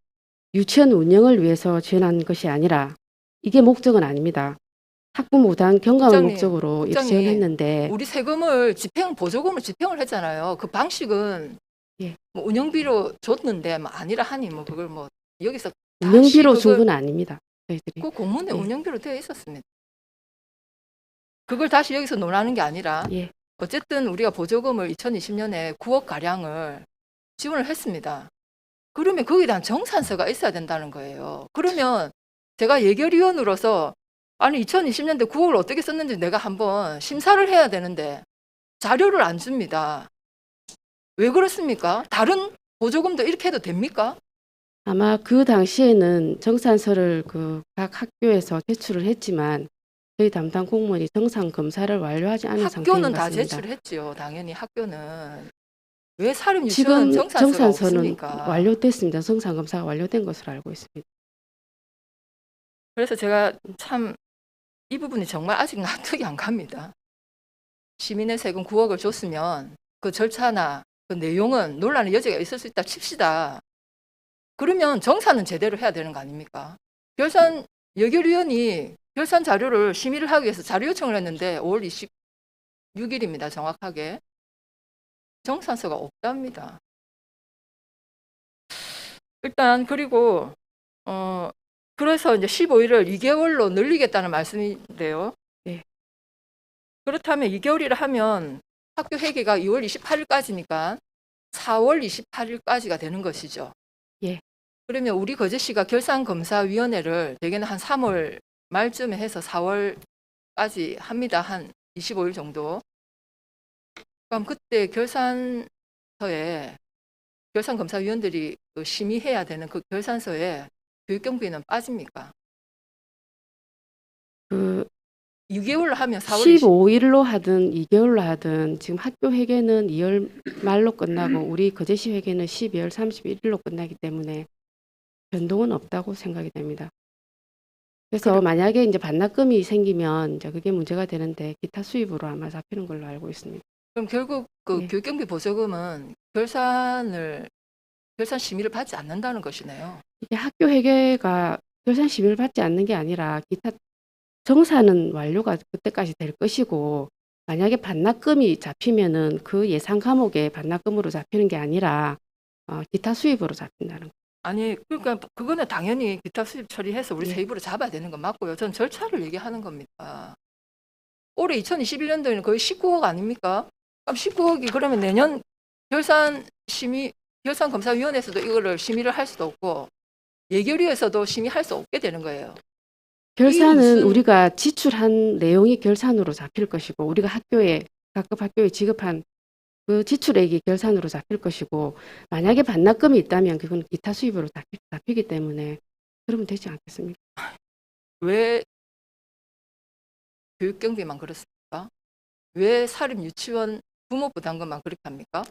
유치원 운영을 위해서 지원한 것이 아니라 이게 목적은 아닙니다. 학부모 부담 경감을 국장님, 목적으로 이렇게 국장님, 지원했는데 우리 보조금을 집행을 했잖아요. 그 방식은 예. 뭐 운영비로 줬는데 뭐 아니라 하니 뭐 그걸 뭐 여기서 운영비로 다시 준 그걸 건 아닙니다. 저희들이. 그 공문에 예. 운영비로 되어 있었습니다. 그걸 다시 여기서 논하는 게 아니라 예. 어쨌든 우리가 보조금을 2020년에 9억 가량을 지원을 했습니다. 그러면 거기에 대한 정산서가 있어야 된다는 거예요. 그러면 제가 예결위원으로서 아니 2020년대 9억을 어떻게 썼는지 내가 한번 심사를 해야 되는데 자료를 안 줍니다. 왜 그렇습니까? 다른 보조금도 이렇게 해도 됩니까? 아마 그 당시에는 정산서를 그 각 학교에서 제출을 했지만 저희 담당 공무원이 정상 검사를 완료하지 않은 상태인 것 학교는 다 같습니다. 제출했죠. 당연히 학교는. 왜 사립 지금 유치원 정산서가 정산서는 없습니까? 완료됐습니다. 정상 검사가 완료된 것으로 알고 있습니다. 그래서 제가 참 이 부분이 정말 아직 납득이 안 갑니다. 시민의 세금 9억을 줬으면 그 절차나 그 내용은 논란의 여지가 있을 수 있다 칩시다. 그러면 정산은 제대로 해야 되는 거 아닙니까? 예결위원이 결산 자료를 심의를 하기 위해서 자료 요청을 했는데 5월 26일입니다. 정확하게. 정산서가 없답니다. 일단 그리고 그래서 이제 15일을 2개월로 늘리겠다는 말씀인데요. 네. 그렇다면 2개월이라 하면 학교 회계가 2월 28일까지니까 4월 28일까지가 되는 것이죠. 예. 그러면 우리 거제시가 결산검사위원회를 대개는 한 3월 말쯤에 해서 4월까지 합니다. 한 25일 정도. 그럼 그때 결산검사위원들이 그 심의해야 되는 그 결산서에 교육경비는 빠집니까? 그 6개월로 하면 4월 15일로 하든 2개월로 하든 지금 학교 회계는 2월 말로 끝나고 우리 거제시 회계는 12월 31일로 끝나기 때문에 변동은 없다고 생각이 됩니다. 그래서 만약에 이제 반납금이 생기면 이제 그게 문제가 되는데 기타 수입으로 아마 잡히는 걸로 알고 있습니다. 그럼 결국 그 네. 교육경비 보조금은 결산 심의를 받지 않는다는 것이네요. 이게 학교 회계가 결산 심의를 받지 않는 게 아니라 기타 정산은 완료가 그때까지 될 것이고 만약에 반납금이 잡히면은 그 예상 과목에 반납금으로 잡히는 게 아니라 기타 수입으로 잡힌다는 거. 아니 그러니까 그거는 당연히 기타 수입 처리해서 우리 예. 세 입으로 잡아야 되는 건 맞고요. 전 절차를 얘기하는 겁니다. 올해 2021년도에는 거의 19억 아닙니까? 그럼 19억이 그러면 내년 결산검사위원회에서도 이거를 심의를 할 수도 없고 예결위에서도 심의할 수 없게 되는 거예요. 결산은 무슨- 우리가 지출한 내용이 결산으로 잡힐 것이고 우리가 각급 학교에 지급한 그 지출액이 결산으로 잡힐 것이고 만약에 반납금이 있다면 그건 기타 수입으로 잡히기 때문에 그러면 되지 않겠습니까? 왜 교육경비만 그렇습니까? 왜 사립 유치원 부모 부담금만 그렇게 합니까?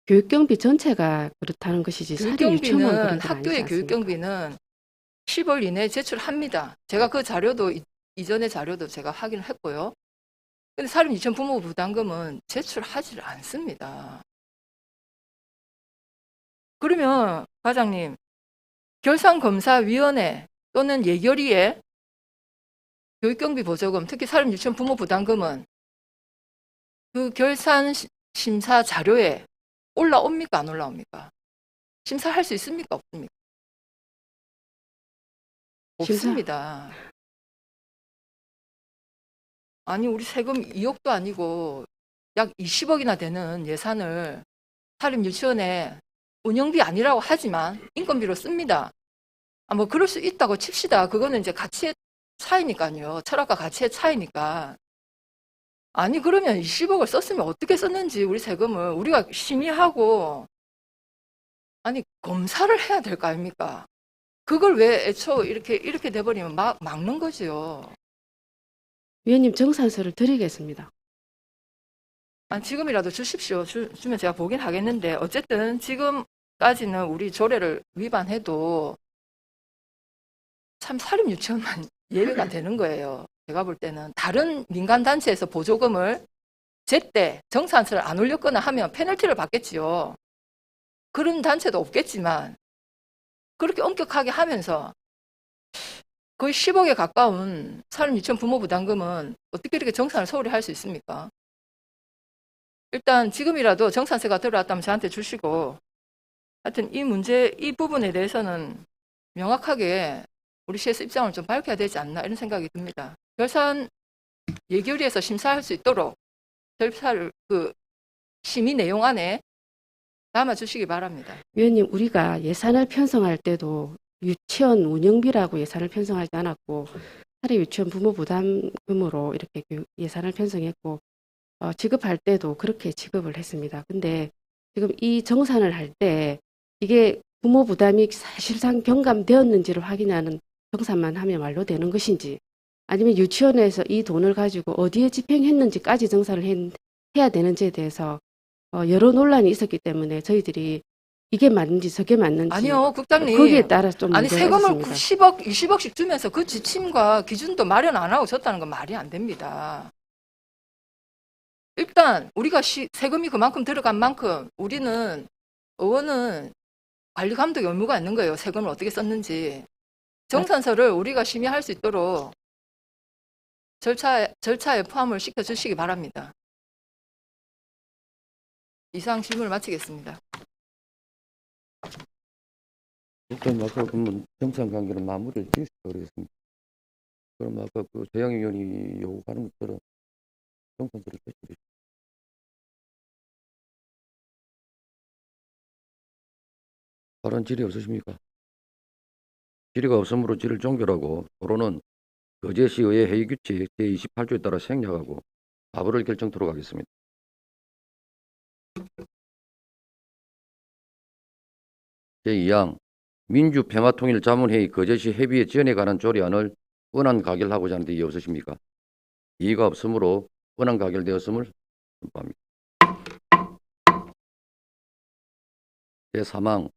교육경비 전체가 그렇다는 것이지 사립 유치원만 그런 교육경비는 건 아니지 학교의 않습니까? 교육경비는 10월 이내에 제출합니다. 제가 그 자료도 이전의 자료도 제가 확인을 했고요. 근데 사립 유치원 부모 부담금은 제출하지를 않습니다. 그러면 과장님 결산검사위원회 또는 예결위에 교육경비 보조금 특히 사립 유치원 부모 부담금은 그 결산 심사 자료에 올라옵니까 안 올라옵니까? 심사할 수 있습니까 없습니까? 심사- 없습니다. 아니 우리 세금 2억도 아니고 약 20억이나 되는 예산을 사립 유치원에 운영비 아니라고 하지만 인건비로 씁니다. 뭐 그럴 수 있다고 칩시다. 그거는 이제 가치의 차이니까요. 철학과 가치의 차이니까. 아니 그러면 20억을 썼으면 어떻게 썼는지 우리 세금을 우리가 심의하고 아니 검사를 해야 될 거 아닙니까? 그걸 왜 애초 이렇게 돼버리면 막는 거지요. 위원님 정산서를 드리겠습니다. 아니 지금이라도 주십시오. 주면 제가 보긴 하겠는데 어쨌든 지금까지는 우리 조례를 위반해도 참 사립 유치원만 예외가 되는 거예요. 제가 볼 때는 다른 민간 단체에서 보조금을 제때 정산서를 안 올렸거나 하면 페널티를 받겠지요. 그런 단체도 없겠지만 그렇게 엄격하게 하면서 거의 10억에 가까운 사립 유치원 부모 부담금은 어떻게 이렇게 정산을 소홀히 할 수 있습니까? 일단 지금이라도 정산세가 들어왔다면 저한테 주시고 하여튼 이 부분에 대해서는 명확하게 우리 시에서 입장을 좀 밝혀야 되지 않나 이런 생각이 듭니다. 결산 예결위에서 심사할 수 있도록 절차를 심의 내용 안에 담아주시기 바랍니다. 위원님, 우리가 예산을 편성할 때도 유치원 운영비라고 예산을 편성하지 않았고 사립 유치원 부모 부담금으로 이렇게 예산을 편성했고 지급할 때도 그렇게 지급을 했습니다. 근데 지금 이 정산을 할 때 이게 부모 부담이 사실상 경감되었는지를 확인하는 정산만 하면 말로 되는 것인지 아니면 유치원에서 이 돈을 가지고 어디에 집행했는지까지 정산을 해야 되는지에 대해서 여러 논란이 있었기 때문에 저희들이 이게 맞는지 저게 맞는지 아니요, 국장님. 거기에 따라 좀 아니 문제가 세금을 있습니다. 10억, 20억씩 주면서 그 지침과 기준도 마련 안 하고 줬다는 건 말이 안 됩니다. 일단 우리가 세금이 그만큼 들어간 만큼 우리는 의원은 관리 감독 의무가 있는 거예요. 세금을 어떻게 썼는지. 정산서를 우리가 심의할 수 있도록 절차에 포함을 시켜주시기 바랍니다. 이상 질문을 마치겠습니다. 일단 아까 그러면 정상 관계는 마무리를 지으시고 그러겠습니다. 그럼 아까 재양 의원이 요구하는 것처럼 정산서를 제출해 발언 질의 없으십니까? 질의가 없으므로 질의를 종결하고 토론은 거제시의회 회의규칙 제28조에 따라 생략하고 답을 결정토록 하겠습니다. 제2항 민주평화통일자문회의 거제시 회비의 지원에 관한 조례안을 원안 가결하고자 하는데 이의 없으십니까? 이의가 없으므로 원안 가결되었음을 선포합니다. 제3항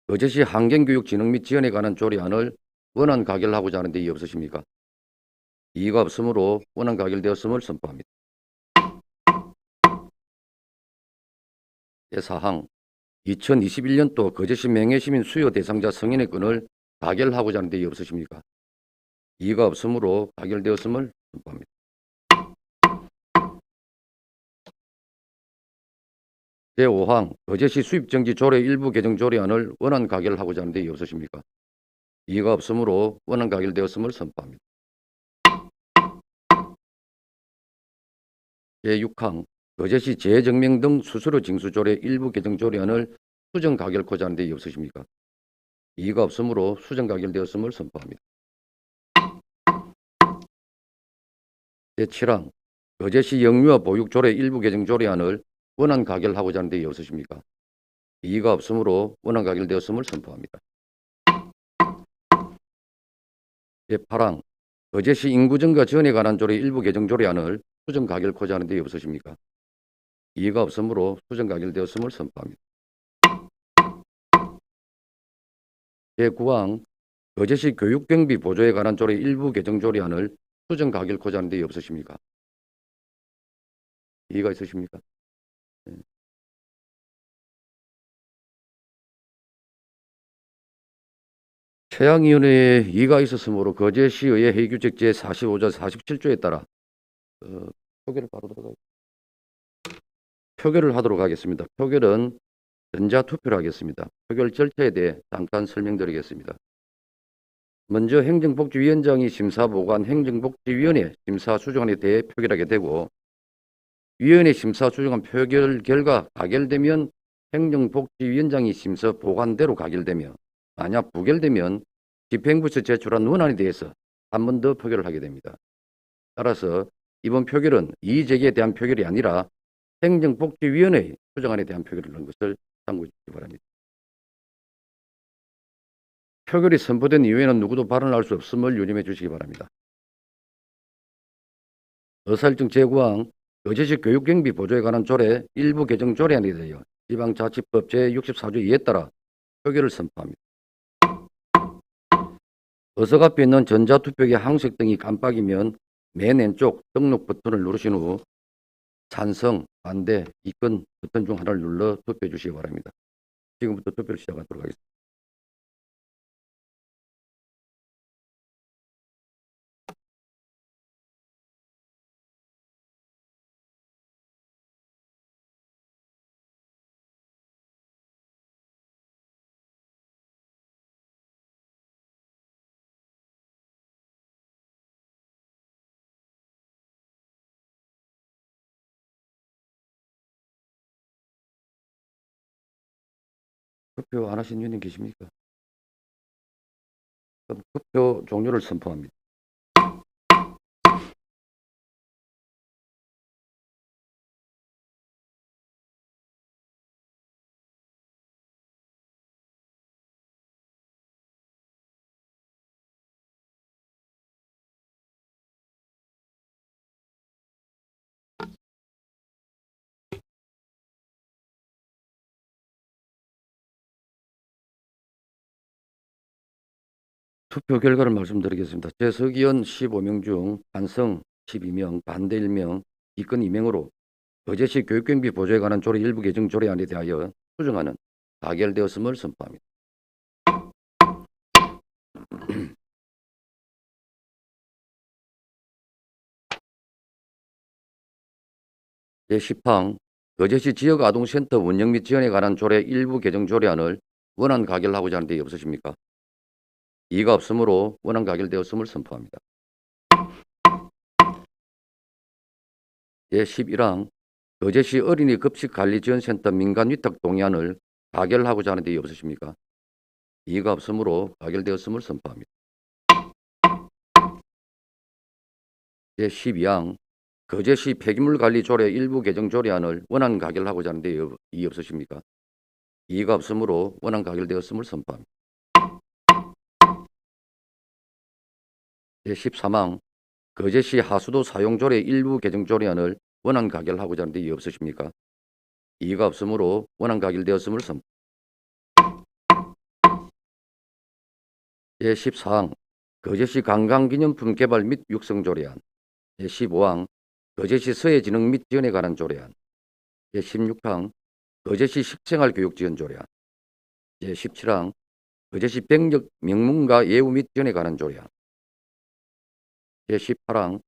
거제시 환경교육진흥 및 지원에 관한 조례안을 원안 가결하고자 하는데 이의 없으십니까? 이의가 없으므로 원안 가결되었음을 선포합니다. 제4항 2021년도 거제시 명예시민 수요 대상자 승인의 건을 가결하고자 하는 데 이의 없으십니까? 이의가 없으므로 가결되었음을 선포합니다. 제5항 거제시 수입정지 조례 일부 개정 조례안을 원안 가결하고자 하는 데 이의 없으십니까? 이의가 없으므로 원안 가결되었음을 선포합니다. 제6항 거제시 재정명 등 수수료 징수 조례 일부 개정 조례안을 수정 가결코자 하는 데 이의 없으십니까? 이의가 없으므로 수정 가결되었음을 선포합니다. 제7항 거제시 영유아 보육 조례 일부 개정 조례안을 원안 가결하고자 하는 데 이의 없으십니까? 이의가 없으므로 원안 가결되었음을 선포합니다. 제8항 거제시 인구증가 지원에 관한 조례 일부 개정 조례안을 수정 가결코자 하는 데 이의 없으십니까? 이의가 없으므로 수정 가결되었음을 선포합니다. 제9항 거제시 교육경비 보조에 관한 조례 일부 개정 조례안을 수정 가결코자 하는 데 이의 없으십니까? 이의가 있으십니까? 네. 최양위원회에 이의가 있었으므로 거제시의회 회의규칙 제45조 47조에 따라 표결을 하도록 하겠습니다. 표결은 전자투표를 하겠습니다. 표결 절차에 대해 잠깐 설명드리겠습니다. 먼저 행정복지위원장이 심사보관 행정복지위원회 심사수정안에 대해 표결하게 되고 위원회 심사수정안 표결 결과 가결되면 행정복지위원장이 심사 보관대로 가결되며 만약 부결되면 집행부에서 제출한 원안에 대해서 한 번 더 표결을 하게 됩니다. 따라서 이번 표결은 이의제기에 대한 표결이 아니라 행정복지위원회의 수정안에 대한 표결을 하는 것을 참고해 주시기 바랍니다. 표결이 선포된 이후에는 누구도 발언할 수 없음을 유념해 주시기 바랍니다. 의사일정 제9항 거제시 교육경비 보조에 관한 조례 일부 개정 조례안에 대하여 지방자치법 제64조 2에 따라 표결을 선포합니다. 의석 앞에 있는 전자투표기 항색 등이 깜빡이면 맨 왼쪽 등록 버튼을 누르신 후 찬성, 반대, 이권 버튼 중 하나를 눌러 투표해 주시기 바랍니다. 지금부터 투표를 시작하도록 하겠습니다. 투표 안 하신 의원님 계십니까? 그럼 투표 종료를 선포합니다. 투표 결과를 말씀드리겠습니다. 재석위원 15명 중 찬성 12명, 반대 1명, 이권 2명으로 거제시 교육경비 보조에 관한 조례 일부 개정 조례안에 대하여 수정안은 가결되었음을 선포합니다. 제10항 거제시 지역아동센터 운영 및 지원에 관한 조례 일부 개정 조례안을 원안 가결하고자 하는 데 없으십니까? 이의가 없으므로 원안 가결되었음을 선포합니다. 제11항 거제시 어린이 급식관리지원센터 민간위탁 동의안을 가결하고자 하는 데 없으십니까? 이의가 없으므로 가결되었음을 선포합니다. 제12항 거제시 폐기물관리조례 일부 개정 조례안을 원안 가결하고자 하는 데 이의 없으십니까? 이의가 없으므로 원안 가결되었음을 선포합니다. 제13항 거제시 하수도 사용조례 일부 개정 조례안을 원안 가결하고자 하는 데 이의 없으십니까? 이의가 없으므로 원안 가결되었음을 선포합니다. 제14항 거제시 관광기념품 개발 및 육성 조례안, 제15항 거제시 서해진흥 및 지원에 관한 조례안, 제16항 거제시 식생활 교육 지원 조례안, 제17항 거제시 병력 명문가 예우 및 지원에 관한 조례안, 제18항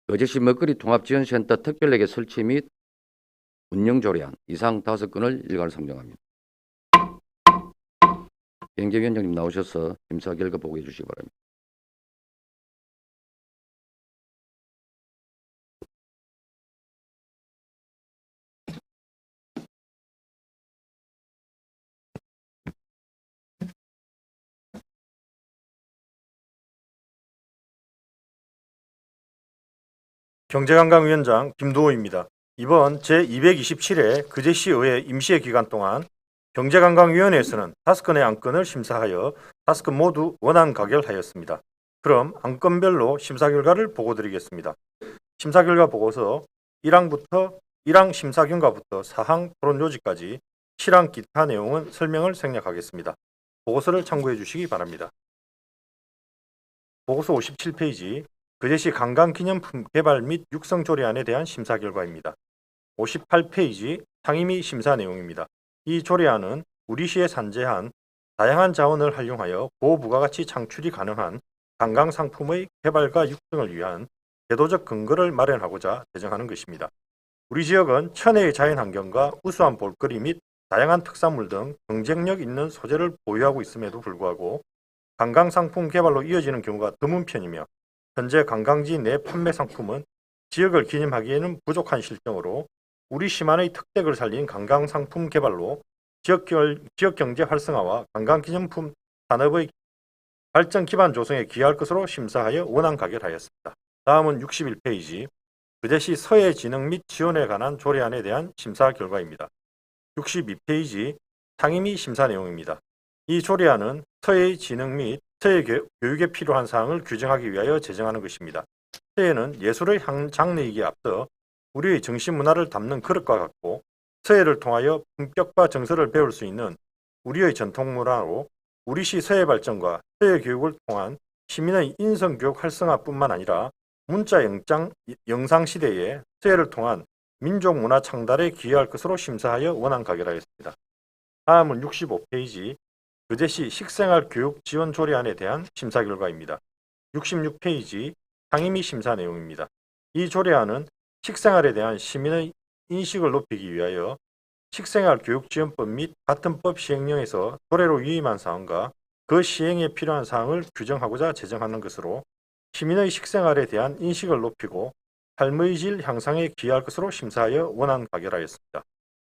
거제시 먹거리 통합지원센터 특별회계 설치 및 운영 조례안 이상 5건을 일괄 상정합니다. 경제위원장님 나오셔서 심사 결과 보고해 주시기 바랍니다. 경제관광위원장 김두호입니다. 이번 제227회 거제시의회 임시회 기간 동안 경제관광위원회에서는 5건의 안건을 심사하여 5건 모두 원안 가결하였습니다. 그럼 안건별로 심사 결과를 보고드리겠습니다. 심사 결과 보고서 1항 심사 경과부터 4항 토론 요지까지 실항 기타 내용은 설명을 생략하겠습니다. 보고서를 참고해 주시기 바랍니다. 보고서 57페이지 거제시 관광기념품 개발 및 육성 조례안에 대한 심사 결과입니다. 58페이지 상임위 심사 내용입니다. 이 조례안은 우리시에 산재한 다양한 자원을 활용하여 고부가가치 창출이 가능한 관광 상품의 개발과 육성을 위한 제도적 근거를 마련하고자 제정하는 것입니다. 우리 지역은 천혜의 자연환경과 우수한 볼거리 및 다양한 특산물 등 경쟁력 있는 소재를 보유하고 있음에도 불구하고 관광 상품 개발로 이어지는 경우가 드문 편이며 현재 관광지 내 판매 상품은 지역을 기념하기에는 부족한 실정으로 우리 시만의 특색을 살린 관광 상품 개발로 지역경제 활성화와 관광기념품 산업의 발전 기반 조성에 기여할 것으로 심사하여 원안 가결하였습니다. 다음은 61페이지 그제시 서해 진흥 및 지원에 관한 조례안에 대한 심사 결과입니다. 62페이지 상임위 심사 내용입니다. 이 조례안은 서해의 진흥 및 서해 교육에 필요한 사항을 규정하기 위하여 제정하는 것입니다. 서해는 예술의 장르이기에 앞서 우리의 정신문화를 담는 그릇과 같고 서해를 통하여 품격과 정서를 배울 수 있는 우리의 전통문화로 우리시 서해 발전과 서해 교육을 통한 시민의 인성교육 활성화뿐만 아니라 문자 영상 시대에 서해를 통한 민족문화 창달에 기여할 것으로 심사하여 원안 가결하였습니다. 다음은 65페이지 그제시 식생활 교육 지원 조례안에 대한 심사 결과입니다. 66페이지 상임위 심사 내용입니다. 이 조례안은 식생활에 대한 시민의 인식을 높이기 위하여 식생활 교육지원법 및 같은 법 시행령에서 조례로 위임한 사항과 그 시행에 필요한 사항을 규정하고자 제정하는 것으로 시민의 식생활에 대한 인식을 높이고 삶의 질 향상에 기여할 것으로 심사하여 원안 가결하였습니다.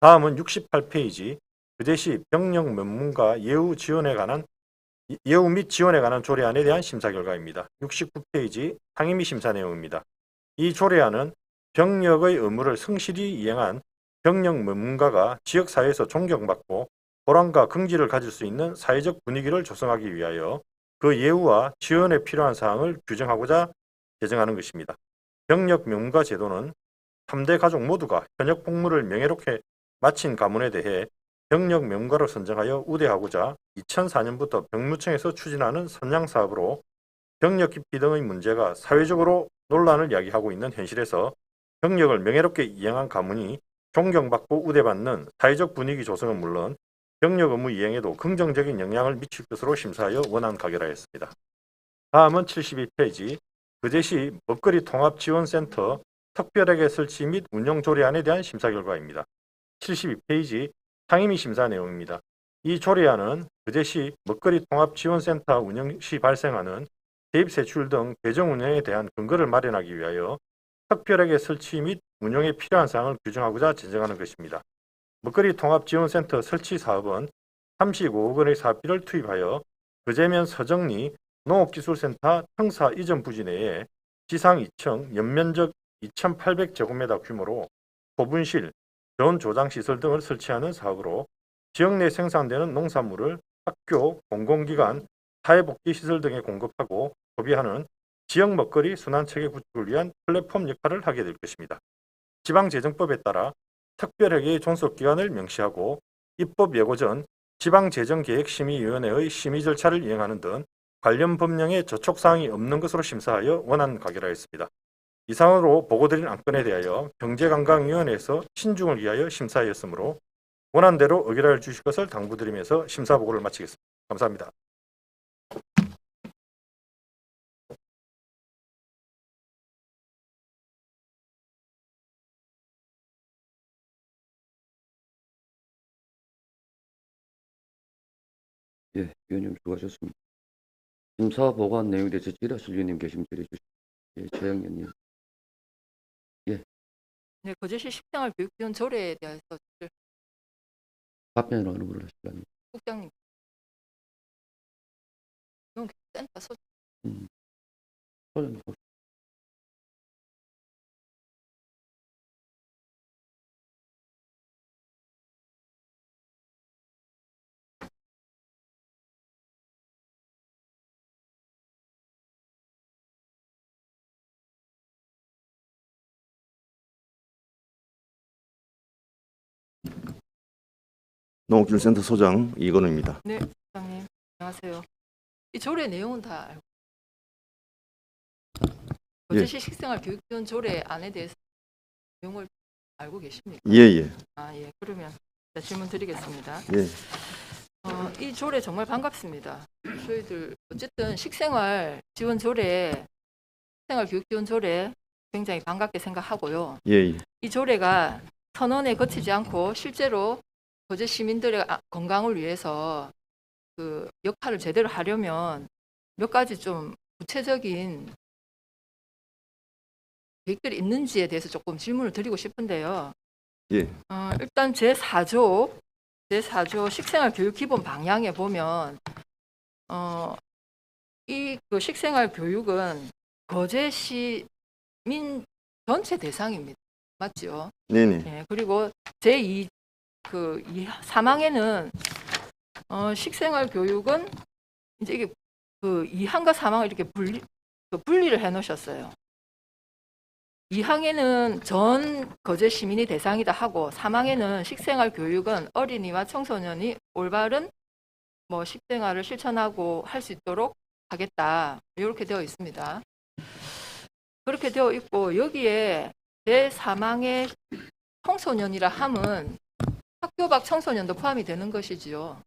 다음은 68페이지 그제시 병력 면문과 예우 및 지원에 관한 조례안에 대한 심사 결과입니다. 69페이지 상임위 심사 내용입니다. 이 조례안은 병력의 의무를 성실히 이행한 병력 면문가가 지역사회에서 존경받고 보람과 긍지를 가질 수 있는 사회적 분위기를 조성하기 위하여 그 예우와 지원에 필요한 사항을 규정하고자 제정하는 것입니다. 병력 면문가 제도는 3대 가족 모두가 현역 복무를 명예롭게 마친 가문에 대해 병력 면문가로 선정하여 우대하고자 2004년부터 병무청에서 추진하는 선양사업으로 병력 기피 등의 문제가 사회적으로 논란을 야기하고 있는 현실에서 병력을 명예롭게 이행한 가문이 존경받고 우대받는 사회적 분위기 조성은 물론 병력 의무 이행에도 긍정적인 영향을 미칠 것으로 심사하여 원안 가결하였습니다. 다음은 72페이지 그제시 먹거리 통합지원센터 특별하게 설치 및 운영 조례안에 대한 심사 결과입니다. 72페이지 상임위 심사 내용입니다. 이 조례안은 그제시 먹거리 통합지원센터 운영 시 발생하는 대입세출 등 계정 운영에 대한 근거를 마련하기 위하여 특별하게 설치 및 운영에 필요한 사항을 규정하고자 제정하는 것입니다. 먹거리 통합지원센터 설치 사업은 35억 원의 사업비를 투입하여 그제면 서정리 농업기술센터 청사 이전 부지 내에 지상 2층, 연면적 2,800제곱미터 규모로 소분실, 전 조장시설 등을 설치하는 사업으로 지역 내 생산되는 농산물을 학교, 공공기관, 사회복지시설 등에 공급하고 소비하는 지역 먹거리 순환체계 구축을 위한 플랫폼 역할을 하게 될 것입니다. 지방재정법에 따라 특별회계의 존속기관을 명시하고 입법 예고 전 지방재정계획심의위원회의 심의 절차를 이행하는 등 관련 법령에 저촉사항이 없는 것으로 심사하여 원안 가결하였습니다. 이상으로 보고드린 안건에 대하여 경제관광위원회에서 신중을 위하여 심사하였으므로 원안대로 의결하여 주실 것을 당부드리면서 심사보고를 마치겠습니다. 감사합니다. 예, 위원님 수고하셨습니다. 심사 보고한 내용에 대해서 지라실 위원님 계시면 들어주시죠. 예, 최영 위원님. 네, 거제시 식생활 교육 지원 조례에 대해서 답변을 어느 분으로 하실까요? 국장님. 센터 소 소장님. 농업기술센터 소장 이건우입니다. 네, 국장님. 안녕하세요. 이 조례 내용은 다 알고 거제시 식생활 교육 지원 조례안에 대해서 내용을 알고 계십니까? 예. 아, 예. 그러면 질문 드리겠습니다. 예. 이 조례 정말 반갑습니다. 저희들 어쨌든 식생활 지원 조례, 식생활 교육 지원 조례 굉장히 반갑게 생각하고요. 예. 이 조례가 선언에 거치지 않고 실제로 거제 시민들의 건강을 위해서 그 역할을 제대로 하려면 몇 가지 좀 구체적인 계획들이 있는지에 대해서 조금 질문을 드리고 싶은데요. 예. 일단 제4조 제4조 식생활 교육 기본 방향에 보면 이 그 식생활 교육은 거제 시민 전체 대상입니다. 맞죠? 네네. 예, 그리고 제2 이 사망에는 식생활 교육은 이제 이게 그 2항과 3항을 이렇게 분리를 해 놓으셨어요. 2항에는 전 거제 시민이 대상이다 하고 3항에는 식생활 교육은 어린이와 청소년이 올바른 뭐 식생활을 실천하고 할 수 있도록 하겠다. 이렇게 되어 있습니다. 그렇게 되어 있고 여기에 제3항의 청소년이라 함은 학교 밖 청소년도 포함이 되는 것이지요.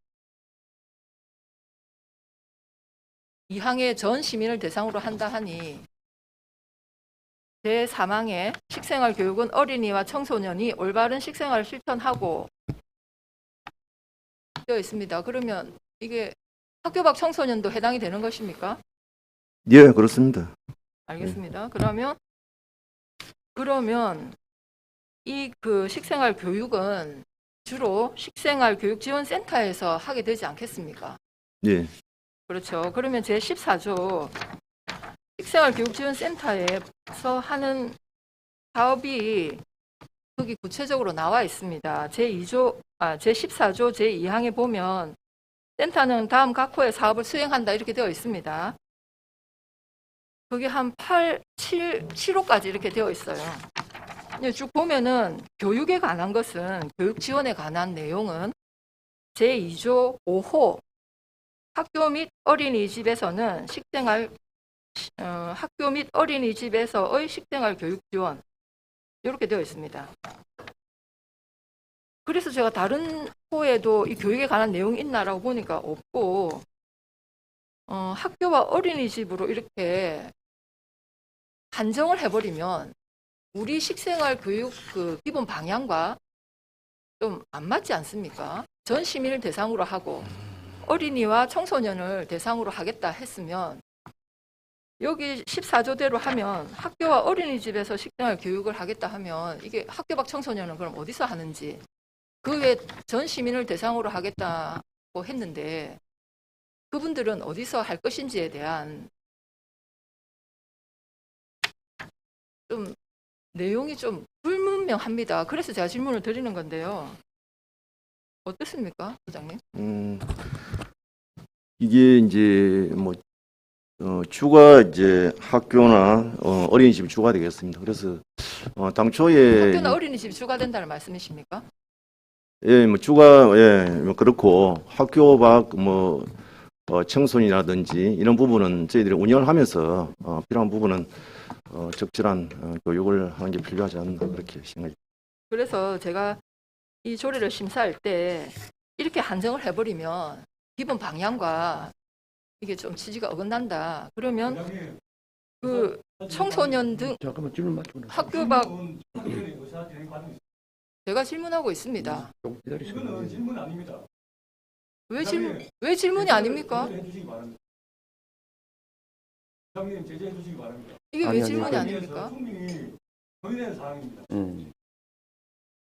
2항의 전 시민을 대상으로 한다 하니 제3항의 식생활 교육은 어린이와 청소년이 올바른 식생활을 실천하고 되어 있습니다. 그러면 이게 학교 밖 청소년도 해당이 되는 것입니까? 예, 그렇습니다. 알겠습니다. 그러면 이 그 식생활 교육은 주로 식생활 교육 지원 센터에서 하게 되지 않겠습니까? 예. 그렇죠. 그러면 제14조 식생활 교육 지원 센터에서 하는 사업이 거기 구체적으로 나와 있습니다. 제14조 제2항에 보면 센터는 다음 각호의 사업을 수행한다 이렇게 되어 있습니다. 그게 한 7호까지 이렇게 되어 있어요. 쭉 보면은 교육에 관한 것은 교육 지원에 관한 내용은 제2조 5호 학교 및 어린이집에서는 학교 및 어린이집에서의 식생활 교육 지원 이렇게 되어 있습니다. 그래서 제가 다른 호에도 이 교육에 관한 내용이 있나라고 보니까 없고 학교와 어린이집으로 이렇게 한정을 해버리면 우리 식생활 교육 그 기본 방향과 좀 안 맞지 않습니까? 전 시민을 대상으로 하고 어린이와 청소년을 대상으로 하겠다 했으면 여기 14조대로 하면 학교와 어린이집에서 식생활 교육을 하겠다 하면 이게 학교 밖 청소년은 그럼 어디서 하는지 그 외에 전 시민을 대상으로 하겠다고 했는데 그분들은 어디서 할 것인지에 대한 좀 내용이 좀 불분명합니다. 그래서 제가 질문을 드리는 건데요. 어떻습니까, 소장님? 이게 이제 뭐 주가 이제 학교나 어린이집이 주가 되겠습니다. 그래서 당초에 학교나 어린이집이 주가 된다는 말씀이십니까? 예, 뭐 주가 뭐 그렇고 학교 밖 뭐 청소년이라든지 이런 부분은 저희들이 운영을 하면서 필요한 부분은 적절한 교육을 하는 게 필요하지 않나 그렇게 생각합니다. 그래서 제가 이 조례를 심사할 때 이렇게 한정을 해버리면 기본 방향과 이게 좀 취지가 어긋난다. 그러면 그 청소년 등 잠깐만 질문 맞추고 학교 밖 제가 질문하고 있습니다. 좀 기다리세요. 이거는 질문 아닙니다. 왜 질문이 아닙니까? 제재해 주시기 바랍니다. 부장님 제재해 주시기 바랍니다. 이게 아니, 왜 아니, 질문이 아니. 아닙니까? 국민이 정의되는 사항입니다. 음.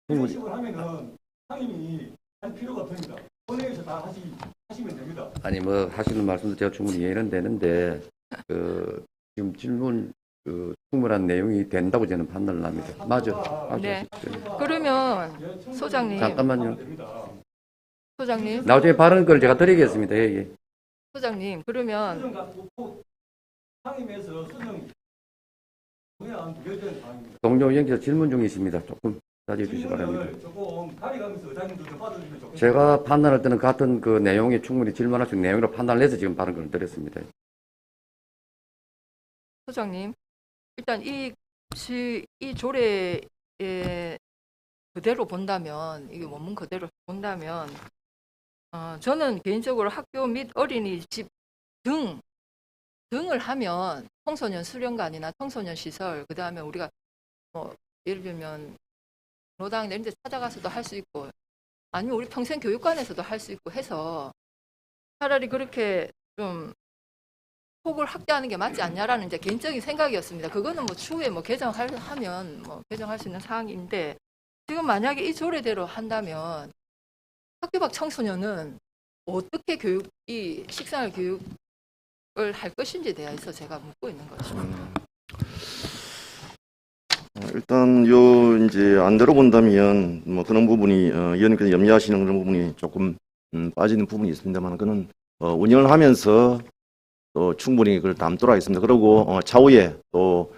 이런 식으로 하면은 상임이 할 필요가 없습니다. 본회의에서 다 하시면 됩니다. 아니 뭐 하시는 말씀도 제가 충분히 이해는 되는데 지금 질문 충분한 내용이 된다고 저는 판단을 합니다. 맞아. 네. 그러면 소장님, 잠깐만요. 소장님, 나중에 발언권을 제가 드리겠습니다. 예. 소장님, 그러면 수정 갖고 상임에서 수정 동의안 부결되는 사항입니다. 동료 의원께서 질문 중이십니다. 조금 자제해 주시기 바랍니다. 질문을 조금 가려가면서 의장님도 좀 받아주면 좋겠습니다. 제가 판단할 때는 같은 그 내용에 충분히 질문할 수 있는 내용으로 판단을 해서 지금 발언권을 드렸습니다. 소장님, 일단 이 조례에 그대로 본다면 이게 원문 그대로 본다면 저는 개인적으로 학교 및 어린이집 등을 하면 청소년 수련관이나 청소년 시설 그 다음에 우리가 뭐 예를 들면 노당 이런 데 찾아가서도 할 수 있고 아니면 우리 평생교육관에서도 할 수 있고 해서 차라리 그렇게 좀 폭을 확대하는 게 맞지 않냐라는 이제 개인적인 생각이었습니다. 그거는 뭐 추후에 뭐 개정하면 뭐 개정할 수 있는 사항인데 지금 만약에 이 조례대로 한다면 학교 밖 청소년은 어떻게 이 식생활 교육을 할 것인지에 대해서 제가 묻고 있는 거죠. 일단 요 이제 안 들어본다면 뭐 그런 부분이 의원님께서 염려하시는 그런 부분이 조금 빠지는 부분이 있습니다만 그는 운영을 하면서 또 충분히 그걸 담도록 하겠습니다. 그리고 차후에 또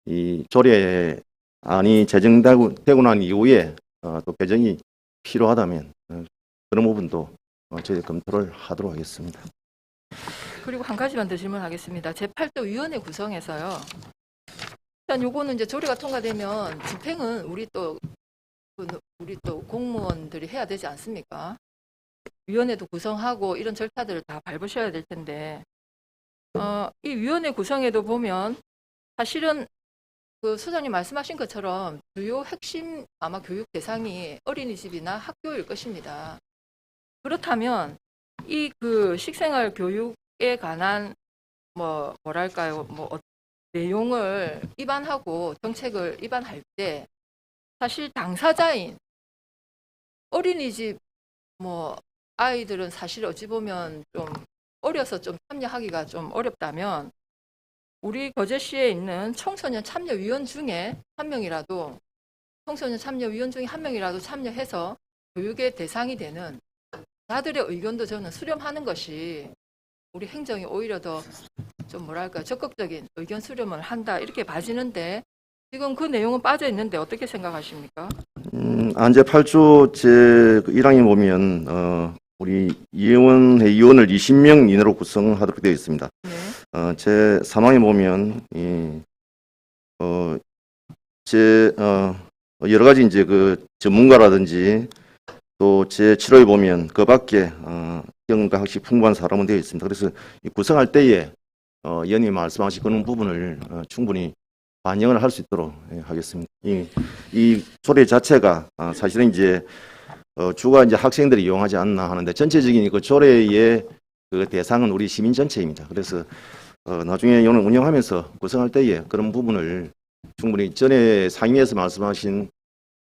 이 조례안이 제정되고 난 이후에 또 개정이 필요하다면 그런 부분도 저희 검토를 하도록 하겠습니다. 그리고 한 가지만 더 질문하겠습니다. 제8조 위원회 구성에서요. 일단 요거는 이제 조례가 통과되면 집행은 우리 또 공무원들이 해야 되지 않습니까? 위원회도 구성하고 이런 절차들을 다 밟으셔야 될 텐데 이 위원회 구성에도 보면 사실은 그 소장님 말씀하신 것처럼 주요 핵심 아마 교육 대상이 어린이집이나 학교일 것입니다. 그렇다면 이 그 식생활 교육에 관한 뭐랄까요 내용을 입안하고 정책을 입안할 때 사실 당사자인 어린이집 아이들은 사실 어찌 보면 좀 어려서 좀 참여하기가 좀 어렵다면 우리 거제시에 있는 청소년 참여위원 중에 한 명이라도 참여해서 교육의 대상이 되는 자들의 의견도 저는 수렴하는 것이 우리 행정이 오히려 더 좀 적극적인 의견 수렴을 한다 이렇게 봐지는데 지금 그 내용은 빠져 있는데 어떻게 생각하십니까? 안제 8조 제 1항에 보면 우리 위원회 위원을 20명 이내로 구성하도록 되어 있습니다. 네. 제 3항에 보면 여러 가지 이제 그 전문가라든지 또 제 7호에 보면 그 밖에 경험과 학식 풍부한 사람은 되어 있습니다. 그래서 이 구성할 때에 의원님이 말씀하신 그런 부분을 충분히 반영을 할 수 있도록 하겠습니다. 이 조례 자체가 사실은 이제 주가 이제 학생들이 이용하지 않나 하는데 전체적인 그 조례의 그 대상은 우리 시민 전체입니다. 그래서 나중에 이거는 운영하면서 구성할 때에 그런 부분을 충분히 전에 상임위에서 말씀하신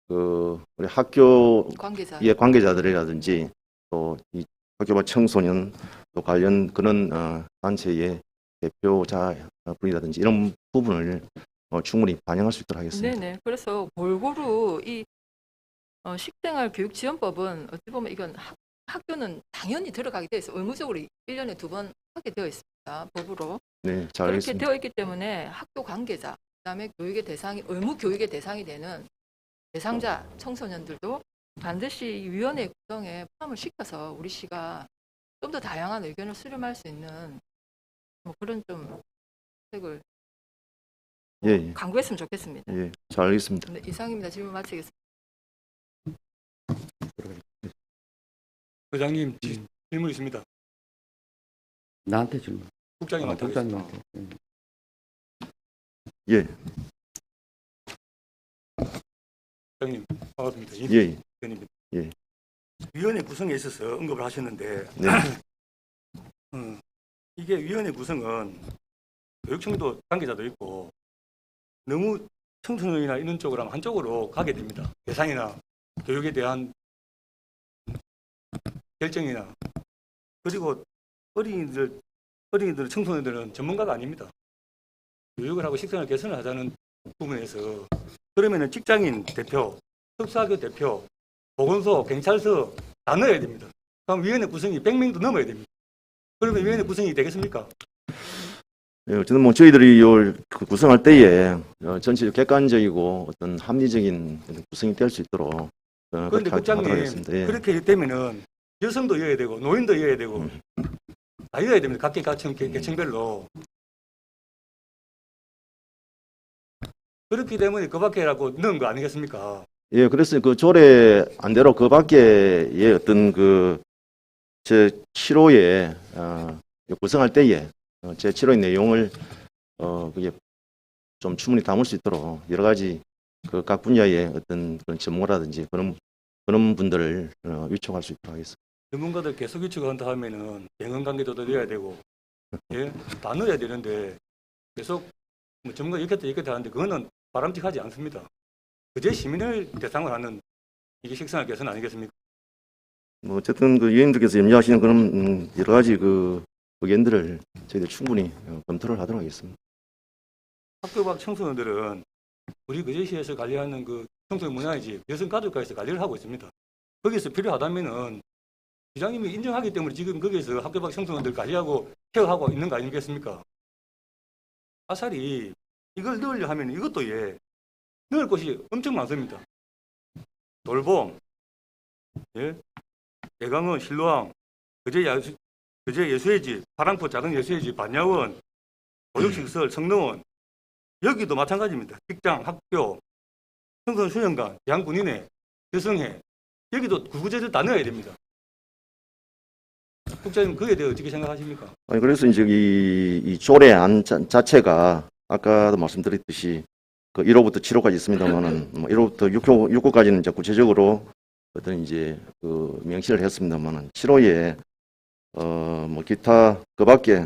그 우리 학교 관계자들이라든지 또 이 학교와 청소년 또 관련 그런 단체의 대표자 분이라든지 이런 부분을 충분히 반영할 수 있도록 하겠습니다. 네네. 그래서 골고루 이 식생활 교육지원법은 어찌 보면 이건 학교는 당연히 들어가게 되어 있어요. 의무적으로 1년에 2번 하게 되어 있습니다. 법으로. 네, 잘 그렇게 알겠습니다. 되어 있기 때문에 학교 관계자, 그다음에 의무 교육의 대상이 되는 대상자 청소년들도 반드시 이 위원회 구성에 포함을 시켜서 우리 시가 좀 더 다양한 의견을 수렴할 수 있는 그런 좀 책을 예. 강구했으면 좋겠습니다. 예, 잘 알겠습니다. 네, 이상입니다. 질문 마치겠습니다. 부장님 질문 있습니다. 나한테 질문. 국장님한테 하겠습니다. 국장님한테. 예, 부장님 반갑습니다. 예, 의원입니다. 예. 위원회 구성에 있어서 언급을 하셨는데 네. 이게 위원회 구성은 교육청도 관계자도 있고 너무 청소년이나 이런 쪽으로 하면 한쪽으로 가게 됩니다. 대상이나 교육에 대한 결정이나 그리고 어린이들 청소년들은 전문가가 아닙니다. 교육을 하고 식생활 개선을 하자는 부분에서 그러면은 직장인 대표, 특수학교 대표, 보건소, 경찰서 다 넣어야 됩니다. 그럼 위원회 구성이 100명도 넘어야 됩니다. 그러면 위원회 구성이 되겠습니까? 예, 저는 뭐 저희들이 그 구성할 때에 전체적 객관적이고 어떤 합리적인 구성이 될 수 있도록 그런데 국장님 예. 그렇게 되면은 여성도 이어야 되고 노인도 이어야 되고 다 이어야 됩니다. 각계 계층별로. 그렇기 때문에 그 밖에라고 넣은 거 아니겠습니까? 예, 그래서 그 조례 안대로 그 밖에의 어떤 제 7호에 구성할 때에 제 7호의 내용을 그게 좀 충분히 담을 수 있도록 여러 가지 그 각 분야의 어떤 그런 전문가라든지 그런 분들을 위촉할 수 있도록 하겠습니다. 전문가들 계속 유치한다 하면은 병원관계도 넣어야 되고, 예, 다 넣어야 되는데 계속 뭐 전문가 이렇게 하는데 그거는 바람직하지 않습니다. 그제 시민을 대상으로 하는 이게 식생활 개선 아니겠습니까? 뭐 어쨌든 그 의원님들께서 염려하시는 그런 여러 가지 그 의견들을 저희들 충분히 검토를 하도록 하겠습니다. 학교 밖 청소년들은 우리 거제시에서 관리하는 그 청소년 문화이지 여성가족과에서 관리를 하고 있습니다. 거기서 필요하다면은 시장님이 인정하기 때문에 지금 거기에서 학교 밖 청소년들 관리하고 케어하고 있는 거 아니겠습니까? 아사리 이걸 넣으려 하면 이것도 넣을 곳이 엄청 많습니다. 돌봄, 예강원, 신로항, 거제 예수의 집, 파랑포 작은 예수의 집, 반야원, 보육시설, 성능원 여기도 마찬가지입니다. 직장, 학교, 청소년 수련관, 대한군인회, 여성회 여기도 구구제를 다 넣어야 됩니다. 국장님 그에 대해 어떻게 생각하십니까? 아니, 그래서 이제 이 조례안 자체가 아까도 말씀드렸듯이 그 1호부터 7호까지 있습니다만은 뭐 1호부터 6호까지는 이제 구체적으로 어떤 이제 그 명시를 했습니다만은 7호에 뭐 기타 그 밖에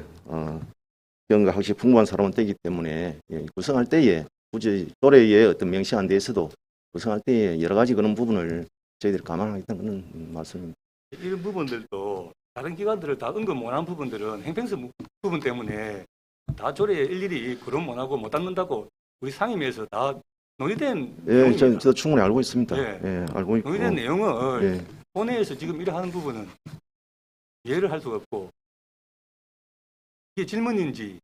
경과 학식 풍부한 사람은 되기 때문에 구성할 때에 굳이 조례에 어떤 명시 안 돼 있어도 구성할 때에 여러 가지 그런 부분을 저희들이 감안하겠다는 그런 말씀입니다. 이런 부분들도 다른 기관들을 다 언급 못한 부분들은 행정성 부분 때문에 다 조례에 일일이 거론 못하고 못 담는다고 우리 상임위에서 다 논의된 예, 내용입니다. 저도 충분히 알고 있습니다. 예. 예, 알고 있고. 논의된 내용을 예. 본회에서 지금 이래 하는 부분은 이해를 할 수가 없고 이게 질문인지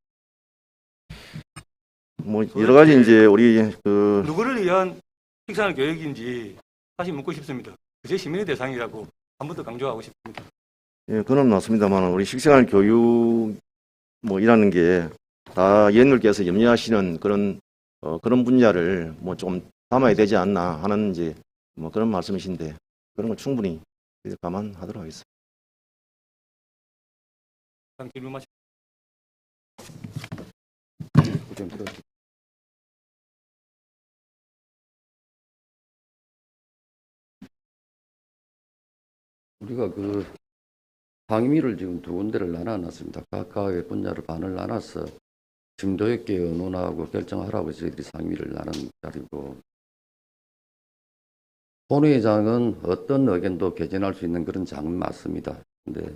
뭐 여러 가지 이제 우리 그 누구를 위한 식사할 교육인지 다시 묻고 싶습니다. 그제 시민의 대상이라고 한 번 더 강조하고 싶습니다. 예, 그건 맞습니다만 우리 식생활 교육 뭐 이라는 게 다 의원님께서 염려하시는 그런 그런 분야를 뭐 좀 담아야 되지 않나 하는 이제 뭐 그런 말씀이신데 그런 걸 충분히 감안하도록 하겠습니다. 질문 마치. 우리가 그 상임위를 지금 두 군데를 나눠놨습니다. 각각의 분야를 반을 나눠서 심도 있게 의논하고 결정하라고 저희들이 상임위를 나눈 자리고, 본회의장은 어떤 의견도 개진할 수 있는 그런 장은 맞습니다. 근데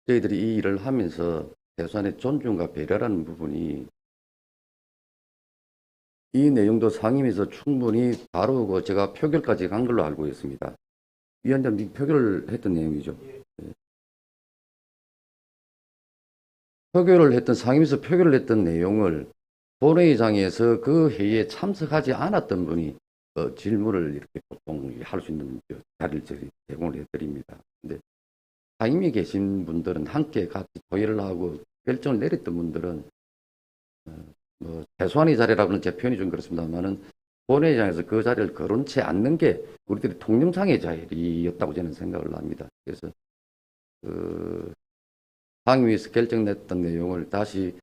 저희들이 이 일을 하면서 최소한의 존중과 배려라는 부분이, 이 내용도 상임위에서 충분히 다루고 제가 표결까지 간 걸로 알고 있습니다. 위원장님 표결을 했던 내용이죠. 표결을 했던, 상임위에서 표결을 했던 내용을 본회의장에서 그 회의에 참석하지 않았던 분이 질문을 이렇게 보통 할 수 있는 자리를 제공을 해드립니다. 근데 상임위에 계신 분들은 함께 같이 토의를 하고 결정을 내렸던 분들은 뭐 최소한의 자리라고는 제 표현이 좀 그렇습니다만은 본회의장에서 그 자리를 거론치 않는 게 우리들의 통념상의 자리였다고 저는 생각을 합니다. 그래서 상임위에서 결정냈던 내용을 다시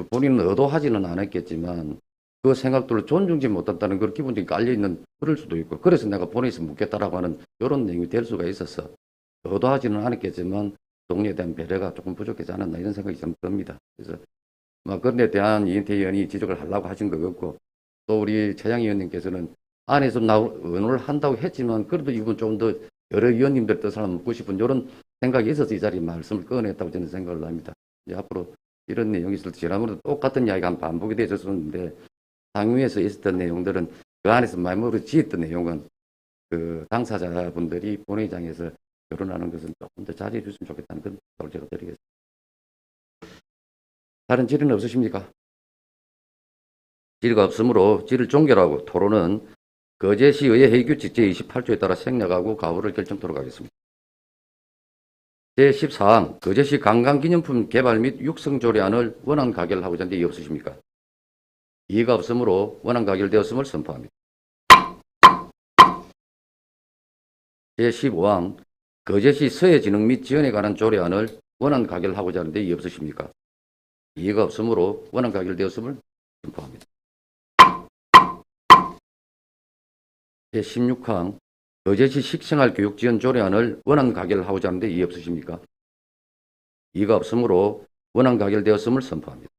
본인은 의도하지는 않았겠지만 그 생각들을 존중지 못한다는 그런 기분이 깔려있는 그럴 수도 있고, 그래서 내가 본회의에서 묻겠다라고 하는 이런 내용이 될 수가 있어서 의도하지는 않았겠지만 동료에 대한 배려가 조금 부족하지 않았나 이런 생각이 좀 듭니다. 그래서 그런 데 대한 이인태 의원이 지적을 하려고 하신 것 같고, 또 우리 최양 의원님께서는 안에서 의논을 한다고 했지만 그래도 이건 좀 더 여러 의원님들 뜻을 한번 묻고 싶은 이런 생각이 있어서 이 자리에 말씀을 꺼냈다고 저는 생각을 합니다. 이제 앞으로 이런 내용이 있을 때 지난번에도 똑같은 이야기가 한 반복이 되었었는데 상임위에서 있었던 내용들은 그 안에서 말머리 지었던 내용은 그 당사자분들이 본회의장에서 결론하는 것은 조금 더 자제해 주시면 좋겠다는 그런 부탁을 제가 드리겠습니다. 다른 질의는 없으십니까? 질의가 없으므로 질의를 종결하고 토론은 거제시의회 회의규칙 제28조에 따라 생략하고 가후를 결정토록 하겠습니다. 제14항 거제시 관광기념품 개발 및 육성 조례안을 원안 가결하고자 하는데 이의 없으십니까? 이의가 없으므로 원안 가결되었음을 선포합니다. 제15항 거제시 서해진흥 및 지원에 관한 조례안을 원안 가결하고자 하는데 이의 없으십니까? 이의가 없으므로 원안 가결되었음을 선포합니다. 제16항 거제시 식생활 교육 지원 조례안을 원안 가결하고자 하는데 이의 없으십니까? 이의가 없으므로 원안 가결되었음을 선포합니다.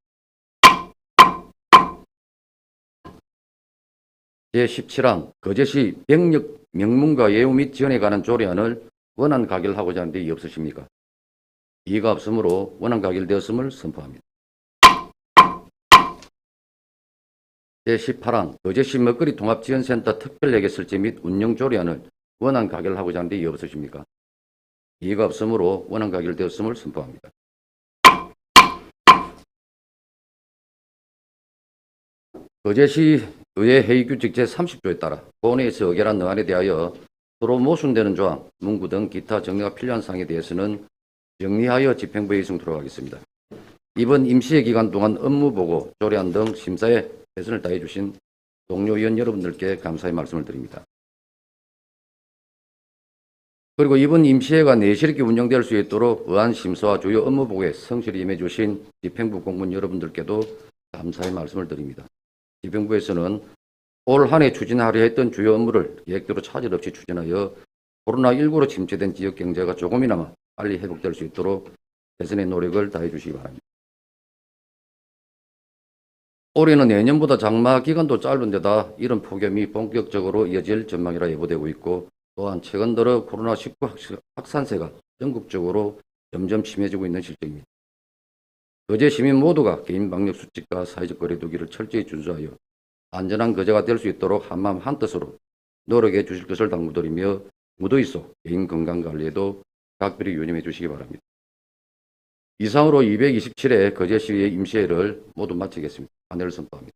제17항 거제시 병력 명문과 예우 및 지원에 관한 조례안을 원안 가결하고자 하는 데 이의 없으십니까? 이의가 없으므로 원안 가결되었음을 선포합니다. 제18항 거제시 먹거리 통합지원센터 특별회계 설치 및 운영 조례안을 원안 가결하고자 하는 데 이의 없으십니까? 이의가 없으므로 원안 가결되었음을 선포합니다. 거제시 의회 회의규칙 제30조에 따라 본회의에서 의결한 의안에 대하여 서로 모순되는 조항, 문구 등 기타 정리가 필요한 사항에 대해서는 정리하여 집행부에 의송토록 하겠습니다. 이번 임시회 기간 동안 업무보고, 조례안 등 심사에 최선을 다해 주신 동료 의원 여러분들께 감사의 말씀을 드립니다. 그리고 이번 임시회가 내실있게 운영될 수 있도록 의안 심사와 주요 업무보고에 성실히 임해 주신 집행부 공무원 여러분들께도 감사의 말씀을 드립니다. 집행부에서는 올 한 해 추진하려 했던 주요 업무를 계획대로 차질 없이 추진하여 코로나19로 침체된 지역 경제가 조금이나마 빨리 회복될 수 있도록 최선의 노력을 다해 주시기 바랍니다. 올해는 내년보다 장마 기간도 짧은 데다 이런 폭염이 본격적으로 이어질 전망이라 예보되고 있고, 또한 최근 들어 코로나19 확산세가 전국적으로 점점 심해지고 있는 실정입니다. 거제 시민 모두가 개인 방역 수칙과 사회적 거리두기를 철저히 준수하여 안전한 거제가 될 수 있도록 한마음 한뜻으로 노력해 주실 것을 당부드리며, 무더위 속 개인 건강 관리에도 각별히 유념해 주시기 바랍니다. 이상으로 227회 거제시의 임시회를 모두 마치겠습니다. 안내를 선포합니다.